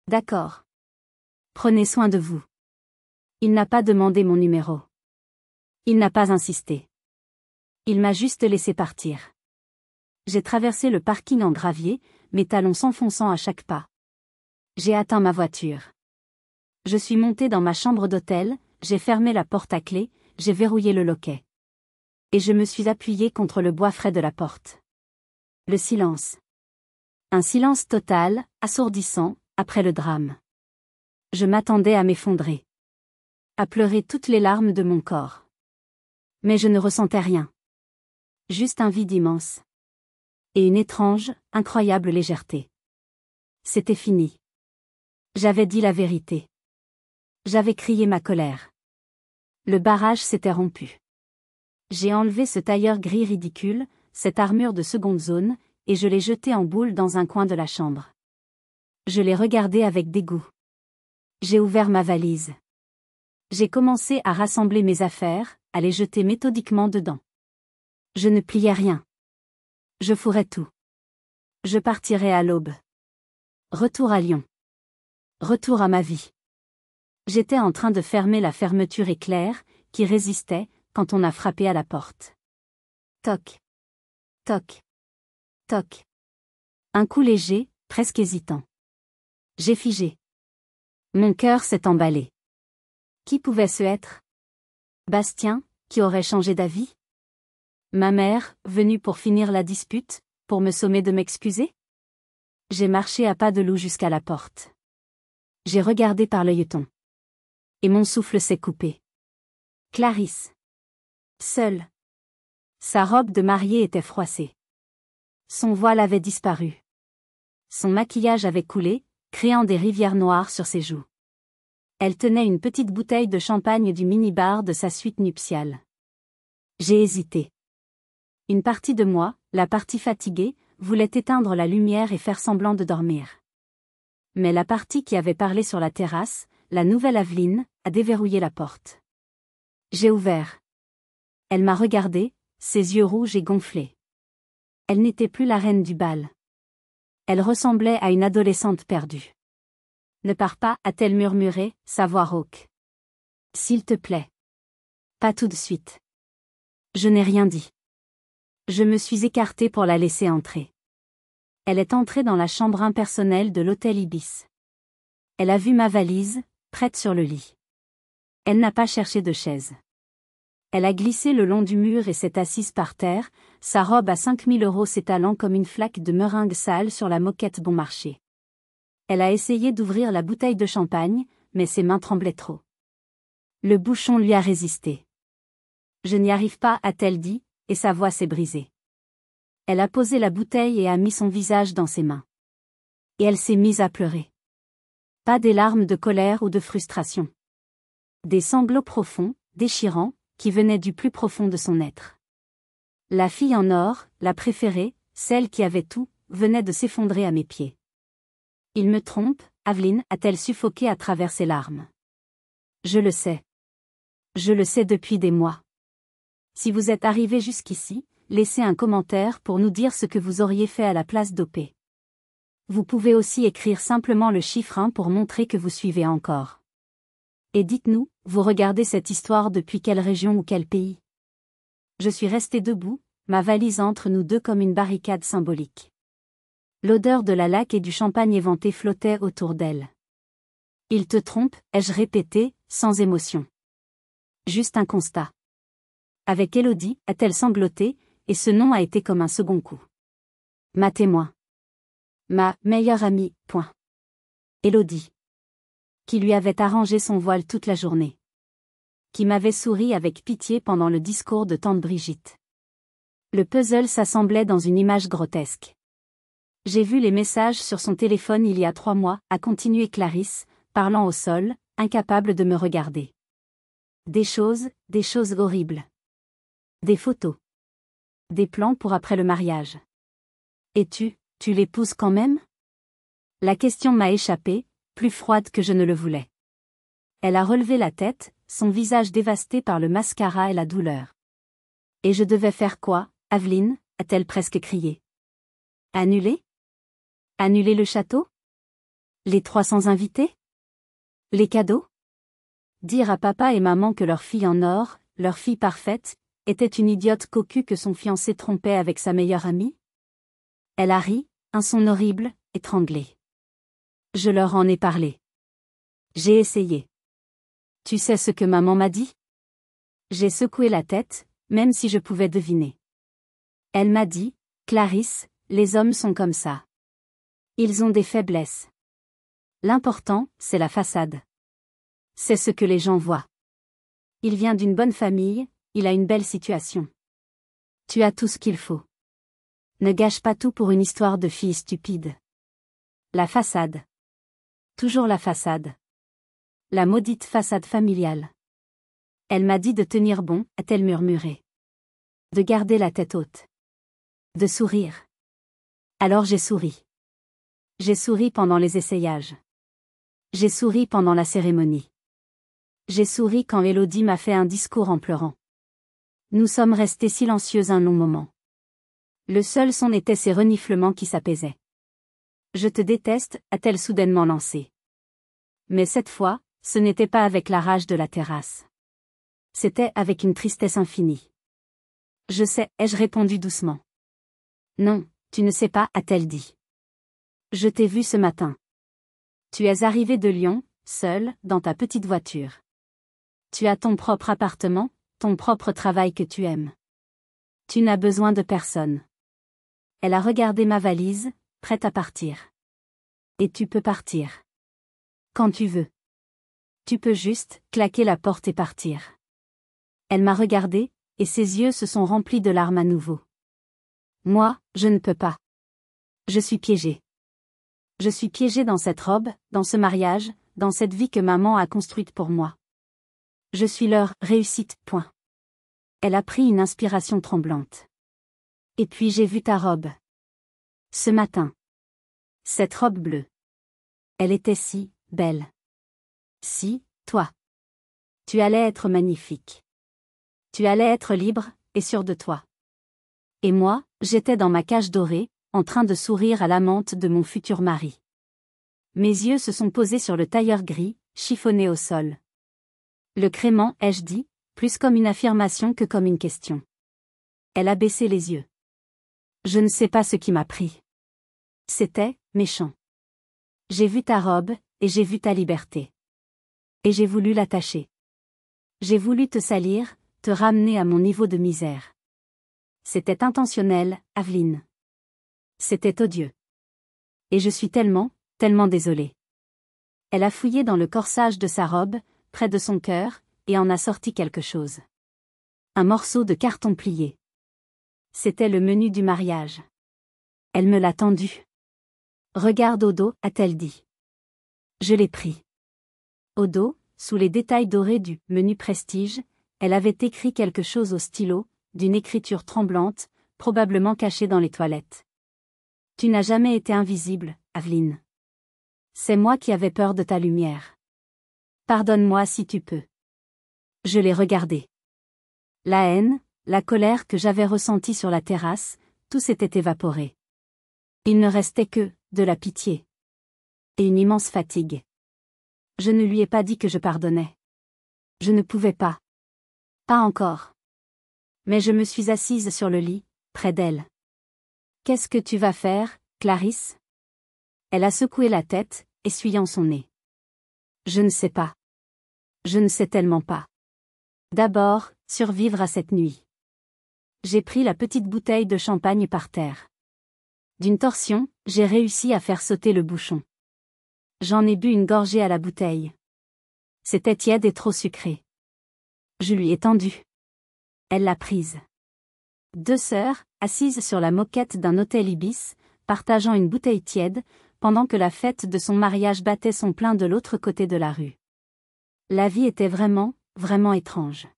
D'accord. Prenez soin de vous. Il n'a pas demandé mon numéro. Il n'a pas insisté. Il m'a juste laissé partir. J'ai traversé le parking en gravier, mes talons s'enfonçant à chaque pas. J'ai atteint ma voiture. Je suis montée dans ma chambre d'hôtel, j'ai fermé la porte à clé, j'ai verrouillé le loquet. Et je me suis appuyée contre le bois frais de la porte. Le silence. Un silence total, assourdissant, après le drame. Je m'attendais à m'effondrer. À pleurer toutes les larmes de mon corps. Mais je ne ressentais rien. Juste un vide immense. Et une étrange, incroyable légèreté. C'était fini. J'avais dit la vérité. J'avais crié ma colère. Le barrage s'était rompu. J'ai enlevé ce tailleur gris ridicule, cette armure de seconde zone, et je l'ai jeté en boule dans un coin de la chambre. Je l'ai regardé avec dégoût. J'ai ouvert ma valise. J'ai commencé à rassembler mes affaires, à les jeter méthodiquement dedans. Je ne pliais rien. Je fourrais tout. Je partirais à l'aube. Retour à Lyon. Retour à ma vie. J'étais en train de fermer la fermeture éclair, qui résistait, quand on a frappé à la porte. Toc. Toc. Toc. Un coup léger, presque hésitant. J'ai figé. Mon cœur s'est emballé. Qui pouvait ce être? Bastien, qui aurait changé d'avis? Ma mère, venue pour finir la dispute, pour me sommer de m'excuser? J'ai marché à pas de loup jusqu'à la porte. J'ai regardé par l'œilleton. Et mon souffle s'est coupé. Clarisse. Seule. Sa robe de mariée était froissée. Son voile avait disparu. Son maquillage avait coulé, créant des rivières noires sur ses joues. Elle tenait une petite bouteille de champagne du minibar de sa suite nuptiale. J'ai hésité. Une partie de moi, la partie fatiguée, voulait éteindre la lumière et faire semblant de dormir. Mais la partie qui avait parlé sur la terrasse, la nouvelle Aveline, a déverrouillé la porte. J'ai ouvert. Elle m'a regardé, ses yeux rouges et gonflés. Elle n'était plus la reine du bal. Elle ressemblait à une adolescente perdue. Ne pars pas, a-t-elle murmuré, sa voix rauque. S'il te plaît. Pas tout de suite. Je n'ai rien dit. Je me suis écartée pour la laisser entrer. Elle est entrée dans la chambre impersonnelle de l'hôtel Ibis. Elle a vu ma valise, prête sur le lit. Elle n'a pas cherché de chaise. Elle a glissé le long du mur et s'est assise par terre, sa robe à 5 000 € s'étalant comme une flaque de meringue sale sur la moquette bon marché. Elle a essayé d'ouvrir la bouteille de champagne, mais ses mains tremblaient trop. Le bouchon lui a résisté. Je n'y arrive pas, a-t-elle dit, et sa voix s'est brisée. Elle a posé la bouteille et a mis son visage dans ses mains. Et elle s'est mise à pleurer. Pas des larmes de colère ou de frustration. Des sanglots profonds, déchirants, qui venaient du plus profond de son être. La fille en or, la préférée, celle qui avait tout, venait de s'effondrer à mes pieds. Il me trompe, Aveline, a-t-elle suffoqué à travers ses larmes. Je le sais. Je le sais depuis des mois. Si vous êtes arrivé jusqu'ici, laissez un commentaire pour nous dire ce que vous auriez fait à la place d'OP. Vous pouvez aussi écrire simplement le chiffre 1 pour montrer que vous suivez encore. Et dites-nous, vous regardez cette histoire depuis quelle région ou quel pays? Je suis restée debout, ma valise entre nous deux comme une barricade symbolique. L'odeur de la laque et du champagne éventé flottait autour d'elle. Il te trompe, ai-je répété, sans émotion. Juste un constat. Avec Élodie, a-t-elle sangloté, et ce nom a été comme un second coup. Ma témoin. Ma meilleure amie, point. Élodie. Qui lui avait arrangé son voile toute la journée. Qui m'avait souri avec pitié pendant le discours de tante Brigitte. Le puzzle s'assemblait dans une image grotesque. J'ai vu les messages sur son téléphone il y a 3 mois, a continué Clarisse, parlant au sol, incapable de me regarder. Des choses horribles. Des photos. Des plans pour après le mariage. Et tu l'épouses quand même? La question m'a échappé, plus froide que je ne le voulais. Elle a relevé la tête, son visage dévasté par le mascara et la douleur. Et je devais faire quoi, Aveline, a-t-elle presque crié. Annuler? Annuler le château? Les 300 invités? Les cadeaux? Dire à papa et maman que leur fille en or, leur fille parfaite, était une idiote cocue que son fiancé trompait avec sa meilleure amie? Elle a ri, un son horrible, étranglé. Je leur en ai parlé. J'ai essayé. Tu sais ce que maman m'a dit? J'ai secoué la tête, même si je pouvais deviner. Elle m'a dit, Clarisse, les hommes sont comme ça. Ils ont des faiblesses. L'important, c'est la façade. C'est ce que les gens voient. Il vient d'une bonne famille, il a une belle situation. Tu as tout ce qu'il faut. Ne gâche pas tout pour une histoire de fille stupide. La façade. Toujours la façade. La maudite façade familiale. Elle m'a dit de tenir bon, a-t-elle murmuré. De garder la tête haute. De sourire. Alors j'ai souri. J'ai souri pendant les essayages. J'ai souri pendant la cérémonie. J'ai souri quand Élodie m'a fait un discours en pleurant. Nous sommes restés silencieux un long moment. Le seul son était ses reniflements qui s'apaisaient. Je te déteste, a-t-elle soudainement lancé. Mais cette fois, ce n'était pas avec la rage de la terrasse. C'était avec une tristesse infinie. Je sais, ai-je répondu doucement. Non, tu ne sais pas, a-t-elle dit. Je t'ai vu ce matin. Tu es arrivé de Lyon, seul, dans ta petite voiture. Tu as ton propre appartement, ton propre travail que tu aimes. Tu n'as besoin de personne. Elle a regardé ma valise, prête à partir. Et tu peux partir. Quand tu veux. Tu peux juste claquer la porte et partir. Elle m'a regardé, et ses yeux se sont remplis de larmes à nouveau. Moi, je ne peux pas. Je suis piégée. Je suis piégée dans cette robe, dans ce mariage, dans cette vie que maman a construite pour moi. Je suis leur réussite, point. Elle a pris une inspiration tremblante. Et puis j'ai vu ta robe. Ce matin. Cette robe bleue. Elle était si belle. Si, toi. Tu allais être magnifique. Tu allais être libre, et sûre de toi. Et moi, j'étais dans ma cage dorée, en train de sourire à l'amante de mon futur mari. Mes yeux se sont posés sur le tailleur gris, chiffonné au sol. Le crément, ai-je dit, plus comme une affirmation que comme une question. Elle a baissé les yeux. Je ne sais pas ce qui m'a pris. C'était méchant. J'ai vu ta robe, et j'ai vu ta liberté. Et j'ai voulu l'attacher. J'ai voulu te salir, te ramener à mon niveau de misère. C'était intentionnel, Aveline. C'était odieux. Et je suis tellement désolée. Elle a fouillé dans le corsage de sa robe, près de son cœur, et en a sorti quelque chose. Un morceau de carton plié. C'était le menu du mariage. Elle me l'a tendu. Regarde au dos, a-t-elle dit. Je l'ai pris. Au dos, sous les détails dorés du menu prestige, elle avait écrit quelque chose au stylo, d'une écriture tremblante, probablement cachée dans les toilettes. Tu n'as jamais été invisible, Aveline. C'est moi qui avais peur de ta lumière. Pardonne-moi si tu peux. Je l'ai regardé. La haine, la colère que j'avais ressentie sur la terrasse, tout s'était évaporé. Il ne restait que de la pitié. Et une immense fatigue. Je ne lui ai pas dit que je pardonnais. Je ne pouvais pas. Pas encore. Mais je me suis assise sur le lit, près d'elle. Qu'est-ce que tu vas faire, Clarisse? Elle a secoué la tête, essuyant son nez. Je ne sais pas. Je ne sais tellement pas. D'abord, survivre à cette nuit. J'ai pris la petite bouteille de champagne par terre. D'une torsion, j'ai réussi à faire sauter le bouchon. J'en ai bu une gorgée à la bouteille. C'était tiède et trop sucré. Je lui ai tendu. Elle l'a prise. Deux sœurs, assises sur la moquette d'un hôtel Ibis, partageant une bouteille tiède, pendant que la fête de son mariage battait son plein de l'autre côté de la rue. La vie était vraiment étrange.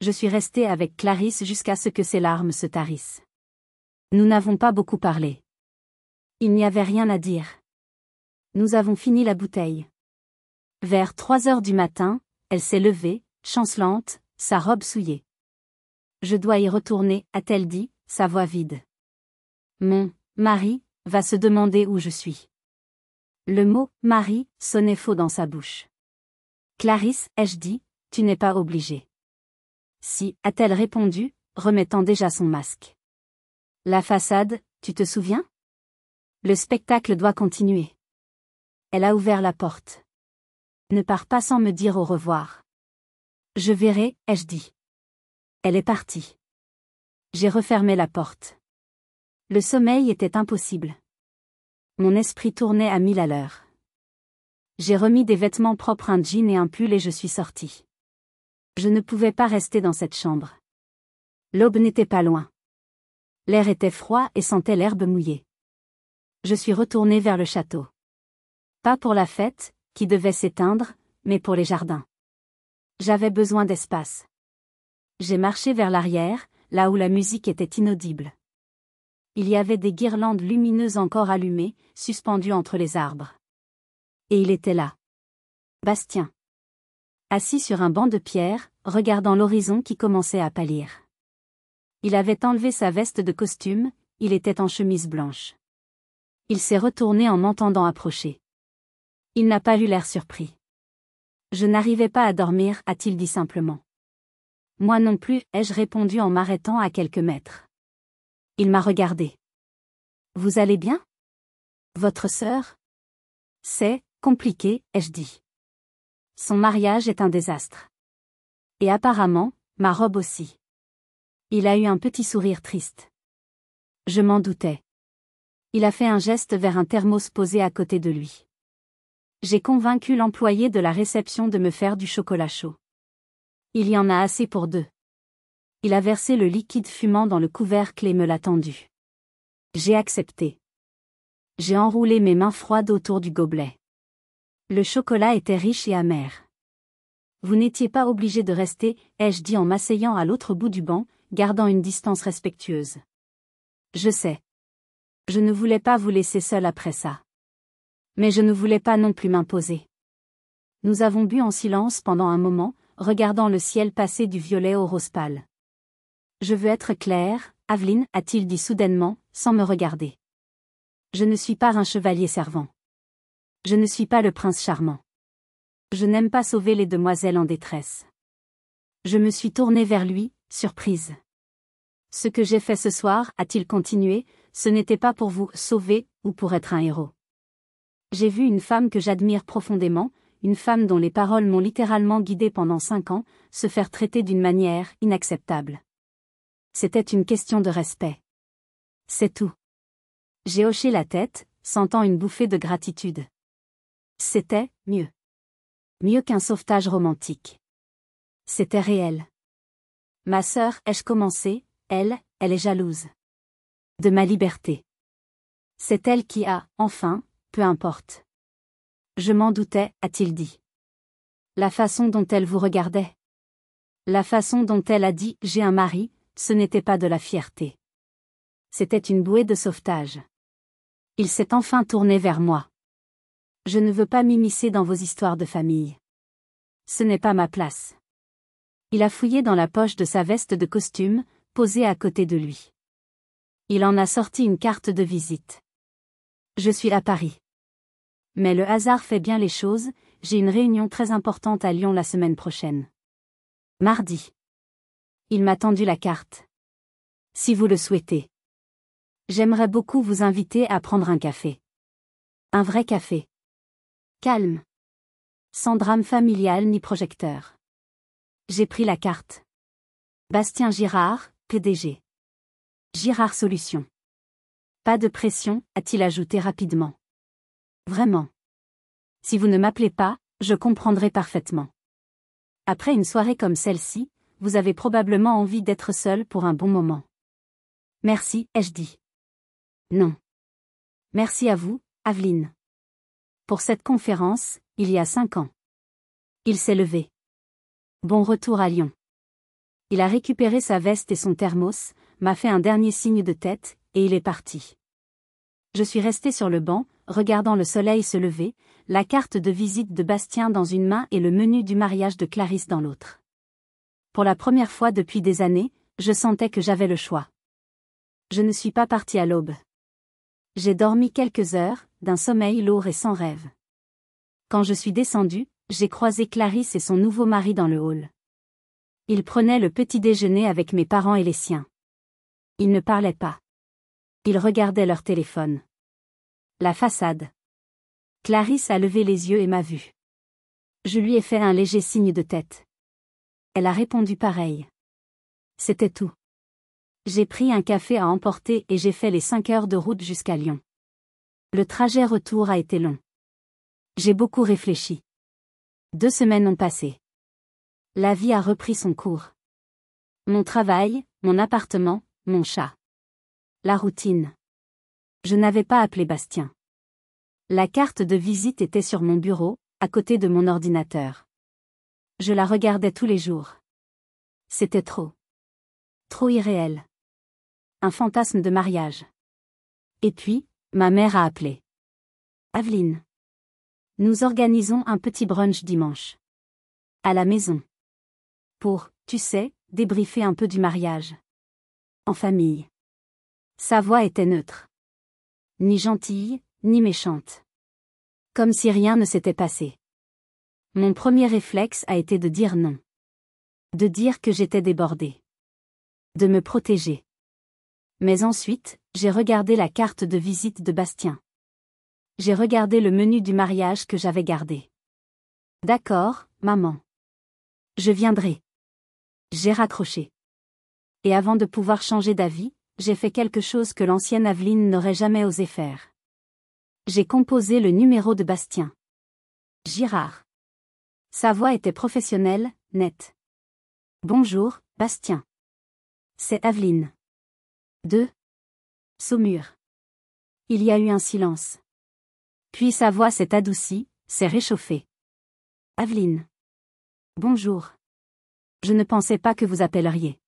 Je suis restée avec Clarisse jusqu'à ce que ses larmes se tarissent. Nous n'avons pas beaucoup parlé. Il n'y avait rien à dire. Nous avons fini la bouteille. Vers 3 heures du matin, elle s'est levée, chancelante, sa robe souillée. Je dois y retourner, a-t-elle dit, sa voix vide. Mon mari va se demander où je suis. Le mot mari sonnait faux dans sa bouche. Clarisse, ai-je dit, tu n'es pas obligée. Si, a-t-elle répondu, remettant déjà son masque. La façade, tu te souviens? Le spectacle doit continuer. Elle a ouvert la porte. Ne pars pas sans me dire au revoir. Je verrai, ai-je dit. Elle est partie. J'ai refermé la porte. Le sommeil était impossible. Mon esprit tournait à 1000 à l'heure. J'ai remis des vêtements propres, un jean et un pull, et je suis sortie. Je ne pouvais pas rester dans cette chambre. L'aube n'était pas loin. L'air était froid et sentait l'herbe mouillée. Je suis retournée vers le château. Pas pour la fête, qui devait s'éteindre, mais pour les jardins. J'avais besoin d'espace. J'ai marché vers l'arrière, là où la musique était inaudible. Il y avait des guirlandes lumineuses encore allumées, suspendues entre les arbres. Et il était là. Bastien. Assis sur un banc de pierre, regardant l'horizon qui commençait à pâlir. Il avait enlevé sa veste de costume, il était en chemise blanche. Il s'est retourné en m'entendant approcher. Il n'a pas eu l'air surpris. Je n'arrivais pas à dormir, a-t-il dit simplement. Moi non plus, ai-je répondu en m'arrêtant à quelques mètres. Il m'a regardé. Vous allez bien? Votre sœur? C'est compliqué, ai-je dit. Son mariage est un désastre. Et apparemment, ma robe aussi. Il a eu un petit sourire triste. Je m'en doutais. Il a fait un geste vers un thermos posé à côté de lui. J'ai convaincu l'employé de la réception de me faire du chocolat chaud. Il y en a assez pour deux. Il a versé le liquide fumant dans le couvercle et me l'a tendu. J'ai accepté. J'ai enroulé mes mains froides autour du gobelet. Le chocolat était riche et amer. Vous n'étiez pas obligé de rester, ai-je dit en m'asseyant à l'autre bout du banc, gardant une distance respectueuse. Je sais. Je ne voulais pas vous laisser seul après ça. Mais je ne voulais pas non plus m'imposer. Nous avons bu en silence pendant un moment, regardant le ciel passer du violet au rose pâle. Je veux être clair, Aveline, a-t-il dit soudainement, sans me regarder. Je ne suis pas un chevalier servant. Je ne suis pas le prince charmant. Je n'aime pas sauver les demoiselles en détresse. Je me suis tournée vers lui, surprise. Ce que j'ai fait ce soir, a-t-il continué, ce n'était pas pour vous sauver, ou pour être un héros. J'ai vu une femme que j'admire profondément, une femme dont les paroles m'ont littéralement guidée pendant 5 ans, se faire traiter d'une manière inacceptable. C'était une question de respect. C'est tout. J'ai hoché la tête, sentant une bouffée de gratitude. C'était mieux. Mieux qu'un sauvetage romantique. C'était réel. Ma sœur, ai-je commencé, elle est jalouse. De ma liberté. C'est elle qui a, enfin, peu importe. Je m'en doutais, a-t-il dit. La façon dont elle vous regardait. La façon dont elle a dit « j'ai un mari », ce n'était pas de la fierté. C'était une bouée de sauvetage. Il s'est enfin tourné vers moi. Je ne veux pas m'immiscer dans vos histoires de famille. Ce n'est pas ma place. Il a fouillé dans la poche de sa veste de costume, posée à côté de lui. Il en a sorti une carte de visite. Je suis à Paris. Mais le hasard fait bien les choses, j'ai une réunion très importante à Lyon la semaine prochaine. Mardi. Il m'a tendu la carte. Si vous le souhaitez. J'aimerais beaucoup vous inviter à prendre un café. Un vrai café. Calme. Sans drame familial ni projecteur. J'ai pris la carte. Bastien Girard, PDG. Girard Solutions. Pas de pression, a-t-il ajouté rapidement. Vraiment. Si vous ne m'appelez pas, je comprendrai parfaitement. Après une soirée comme celle-ci, vous avez probablement envie d'être seul pour un bon moment. Merci, ai-je dit. Non. Merci à vous, Aveline. Pour cette conférence, il y a 5 ans. Il s'est levé. Bon retour à Lyon. Il a récupéré sa veste et son thermos, m'a fait un dernier signe de tête, et il est parti. Je suis restée sur le banc, regardant le soleil se lever, la carte de visite de Bastien dans une main et le menu du mariage de Clarisse dans l'autre. Pour la première fois depuis des années, je sentais que j'avais le choix. Je ne suis pas partie à l'aube. J'ai dormi quelques heures, d'un sommeil lourd et sans rêve. Quand je suis descendue, j'ai croisé Clarisse et son nouveau mari dans le hall. Ils prenaient le petit déjeuner avec mes parents et les siens. Ils ne parlaient pas. Ils regardaient leur téléphone. La façade. Clarisse a levé les yeux et m'a vue. Je lui ai fait un léger signe de tête. Elle a répondu pareil. C'était tout. J'ai pris un café à emporter et j'ai fait les 5 heures de route jusqu'à Lyon. Le trajet retour a été long. J'ai beaucoup réfléchi. 2 semaines ont passé. La vie a repris son cours. Mon travail, mon appartement, mon chat. La routine. Je n'avais pas appelé Bastien. La carte de visite était sur mon bureau, à côté de mon ordinateur. Je la regardais tous les jours. C'était trop. Trop irréel. Un fantasme de mariage. Et puis, ma mère a appelé. Aveline. Nous organisons un petit brunch dimanche. À la maison. Pour, tu sais, débriefer un peu du mariage. En famille. Sa voix était neutre. Ni gentille, ni méchante. Comme si rien ne s'était passé. Mon premier réflexe a été de dire non. De dire que j'étais débordée. De me protéger. Mais ensuite, j'ai regardé la carte de visite de Bastien. J'ai regardé le menu du mariage que j'avais gardé. D'accord, maman. Je viendrai. J'ai raccroché. Et avant de pouvoir changer d'avis, j'ai fait quelque chose que l'ancienne Aveline n'aurait jamais osé faire. J'ai composé le numéro de Bastien. Girard. Sa voix était professionnelle, nette. Bonjour, Bastien. C'est Aveline. 2. Saumur. Il y a eu un silence. Puis sa voix s'est adoucie, s'est réchauffée. Aveline. Bonjour. Je ne pensais pas que vous appelleriez.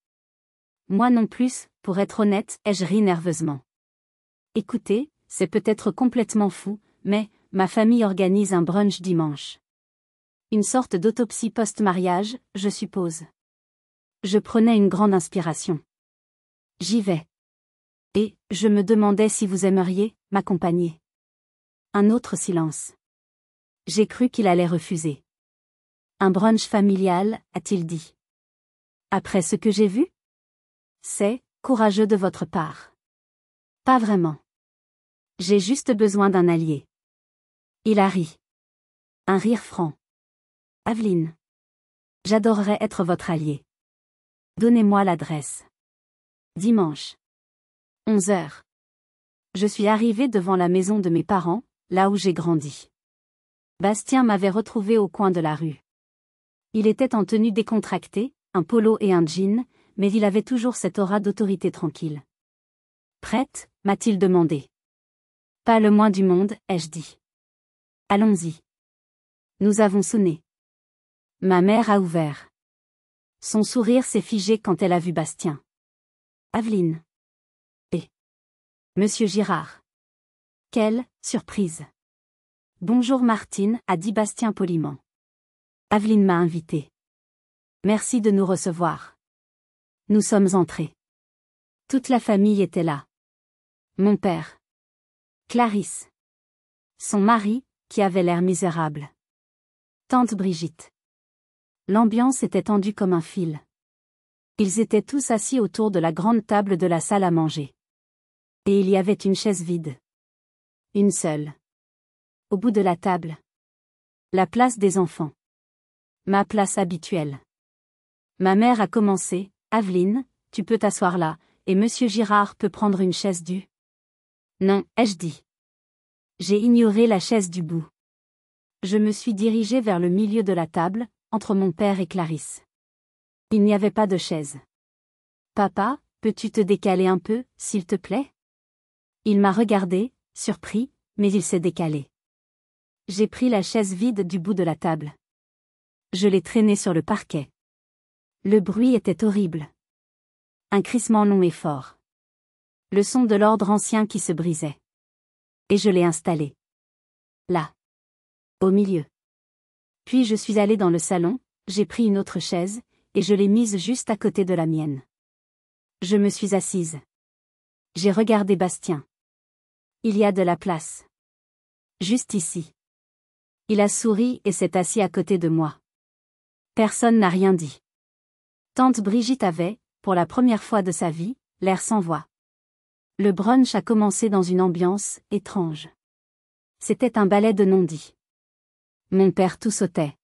Moi non plus, pour être honnête, ai-je ri nerveusement. Écoutez, c'est peut-être complètement fou, mais, ma famille organise un brunch dimanche. Une sorte d'autopsie post-mariage, je suppose. Je prenais une grande inspiration. J'y vais. Et, je me demandais si vous aimeriez m'accompagner. Un autre silence. J'ai cru qu'il allait refuser. Un brunch familial, a-t-il dit. Après ce que j'ai vu? C'est courageux de votre part. Pas vraiment. J'ai juste besoin d'un allié. Il a ri. Un rire franc. Aveline. J'adorerais être votre allié. Donnez-moi l'adresse. Dimanche. 11h. Je suis arrivée devant la maison de mes parents, là où j'ai grandi. Bastien m'avait retrouvée au coin de la rue. Il était en tenue décontractée, un polo et un jean, mais il avait toujours cette aura d'autorité tranquille. Prête, m'a-t-il demandé. Pas le moins du monde, ai-je dit. Allons-y. Nous avons sonné. Ma mère a ouvert. Son sourire s'est figé quand elle a vu Bastien. Aveline. Et Monsieur Girard. Quelle surprise. Bonjour Martine, a dit Bastien poliment. Aveline m'a invité. Merci de nous recevoir. Nous sommes entrés. Toute la famille était là. Mon père. Clarisse. Son mari, qui avait l'air misérable. Tante Brigitte. L'ambiance était tendue comme un fil. Ils étaient tous assis autour de la grande table de la salle à manger. Et il y avait une chaise vide. Une seule. Au bout de la table. La place des enfants. Ma place habituelle. Ma mère a commencé, Aveline, tu peux t'asseoir là, et Monsieur Girard peut prendre une chaise du. Non, ai-je dit. J'ai ignoré la chaise du bout. Je me suis dirigée vers le milieu de la table, entre mon père et Clarisse. Il n'y avait pas de chaise. Papa, peux-tu te décaler un peu, s'il te plaît? Il m'a regardé, surpris, mais il s'est décalé. J'ai pris la chaise vide du bout de la table. Je l'ai traînée sur le parquet. Le bruit était horrible. Un crissement long et fort. Le son de l'ordre ancien qui se brisait. Et je l'ai installé. Là. Au milieu. Puis je suis allée dans le salon, j'ai pris une autre chaise, et je l'ai mise juste à côté de la mienne. Je me suis assise. J'ai regardé Bastien. Il y a de la place. Juste ici. Il a souri et s'est assis à côté de moi. Personne n'a rien dit. Tante Brigitte avait, pour la première fois de sa vie, l'air sans voix. Le brunch a commencé dans une ambiance étrange. C'était un ballet de non-dits. Mon père tout sautait.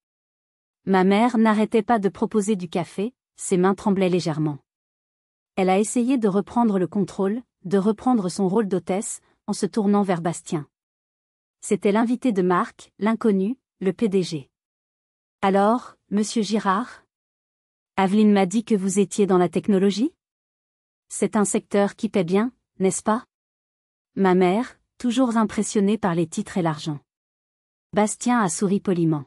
Ma mère n'arrêtait pas de proposer du café, ses mains tremblaient légèrement. Elle a essayé de reprendre le contrôle, de reprendre son rôle d'hôtesse, en se tournant vers Bastien. C'était l'invité de marque, l'inconnu, le PDG. Alors, Monsieur Girard? Aveline m'a dit que vous étiez dans la technologie? C'est un secteur qui paie bien, n'est-ce pas? Ma mère, toujours impressionnée par les titres et l'argent. Bastien a souri poliment.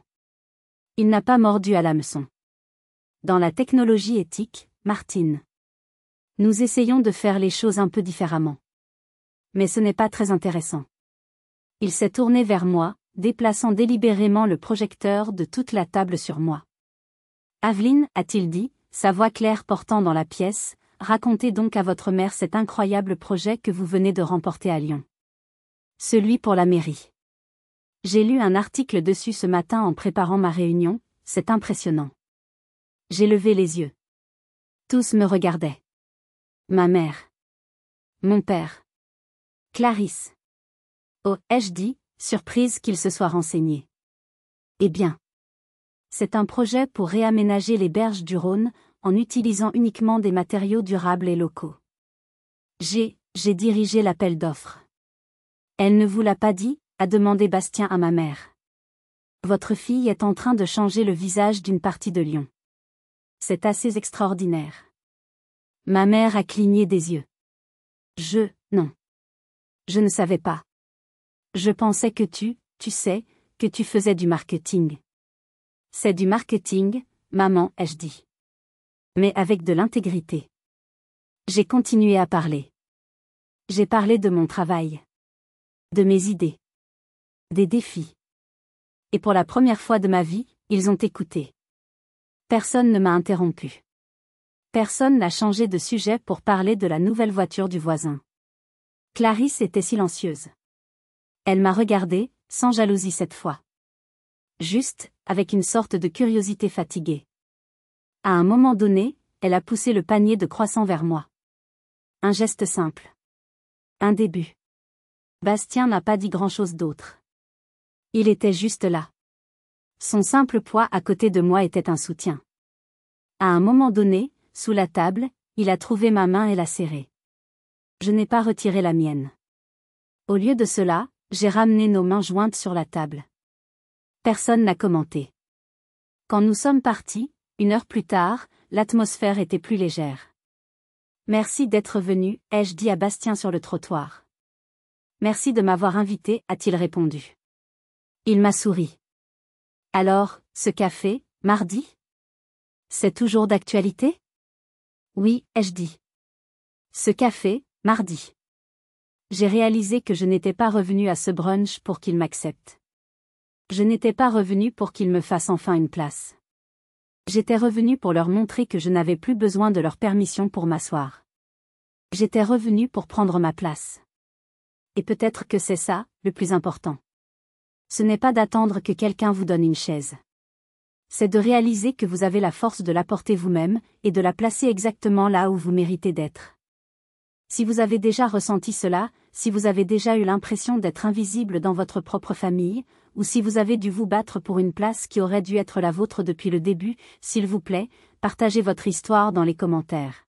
Il n'a pas mordu à l'hameçon. Dans la technologie éthique, Martine. Nous essayons de faire les choses un peu différemment. Mais ce n'est pas très intéressant. Il s'est tourné vers moi, déplaçant délibérément le projecteur de toute la table sur moi. Aveline, a-t-il dit, sa voix claire portant dans la pièce, racontez donc à votre mère cet incroyable projet que vous venez de remporter à Lyon. Celui pour la mairie. J'ai lu un article dessus ce matin en préparant ma réunion, c'est impressionnant. J'ai levé les yeux. Tous me regardaient. Ma mère. Mon père. Clarisse. Oh, ai-je dit, surprise qu'il se soit renseigné. Eh bien. C'est un projet pour réaménager les berges du Rhône, en utilisant uniquement des matériaux durables et locaux. J'ai dirigé l'appel d'offres. Elle ne vous l'a pas dit, a demandé Bastien à ma mère. Votre fille est en train de changer le visage d'une partie de Lyon. C'est assez extraordinaire. Ma mère a cligné des yeux. Non. Je ne savais pas. Je pensais que tu sais, que tu faisais du marketing. C'est du marketing, maman, ai-je dit. Mais avec de l'intégrité. J'ai continué à parler. J'ai parlé de mon travail. De mes idées. Des défis. Et pour la première fois de ma vie, ils ont écouté. Personne ne m'a interrompu. Personne n'a changé de sujet pour parler de la nouvelle voiture du voisin. Clarisse était silencieuse. Elle m'a regardée, sans jalousie cette fois. Juste, avec une sorte de curiosité fatiguée. À un moment donné, elle a poussé le panier de croissants vers moi. Un geste simple. Un début. Bastien n'a pas dit grand-chose d'autre. Il était juste là. Son simple poids à côté de moi était un soutien. À un moment donné, sous la table, il a trouvé ma main et l'a serrée. Je n'ai pas retiré la mienne. Au lieu de cela, j'ai ramené nos mains jointes sur la table. Personne n'a commenté. Quand nous sommes partis, 1 heure plus tard, l'atmosphère était plus légère. Merci d'être venu, ai-je dit à Bastien sur le trottoir. Merci de m'avoir invité, a-t-il répondu. Il m'a souri. Alors, ce café, mardi? C'est toujours d'actualité? Oui, ai-je dit. Ce café, mardi. J'ai réalisé que je n'étais pas revenu à ce brunch pour qu'il m'accepte. Je n'étais pas revenu pour qu'il me fasse enfin une place. J'étais revenu pour leur montrer que je n'avais plus besoin de leur permission pour m'asseoir. J'étais revenu pour prendre ma place. Et peut-être que c'est ça, le plus important. Ce n'est pas d'attendre que quelqu'un vous donne une chaise. C'est de réaliser que vous avez la force de la porter vous-même, et de la placer exactement là où vous méritez d'être. Si vous avez déjà ressenti cela, si vous avez déjà eu l'impression d'être invisible dans votre propre famille, ou si vous avez dû vous battre pour une place qui aurait dû être la vôtre depuis le début, s'il vous plaît, partagez votre histoire dans les commentaires.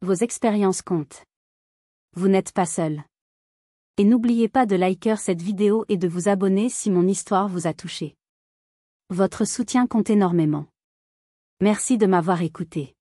Vos expériences comptent. Vous n'êtes pas seul. Et n'oubliez pas de liker cette vidéo et de vous abonner si mon histoire vous a touché. Votre soutien compte énormément. Merci de m'avoir écouté.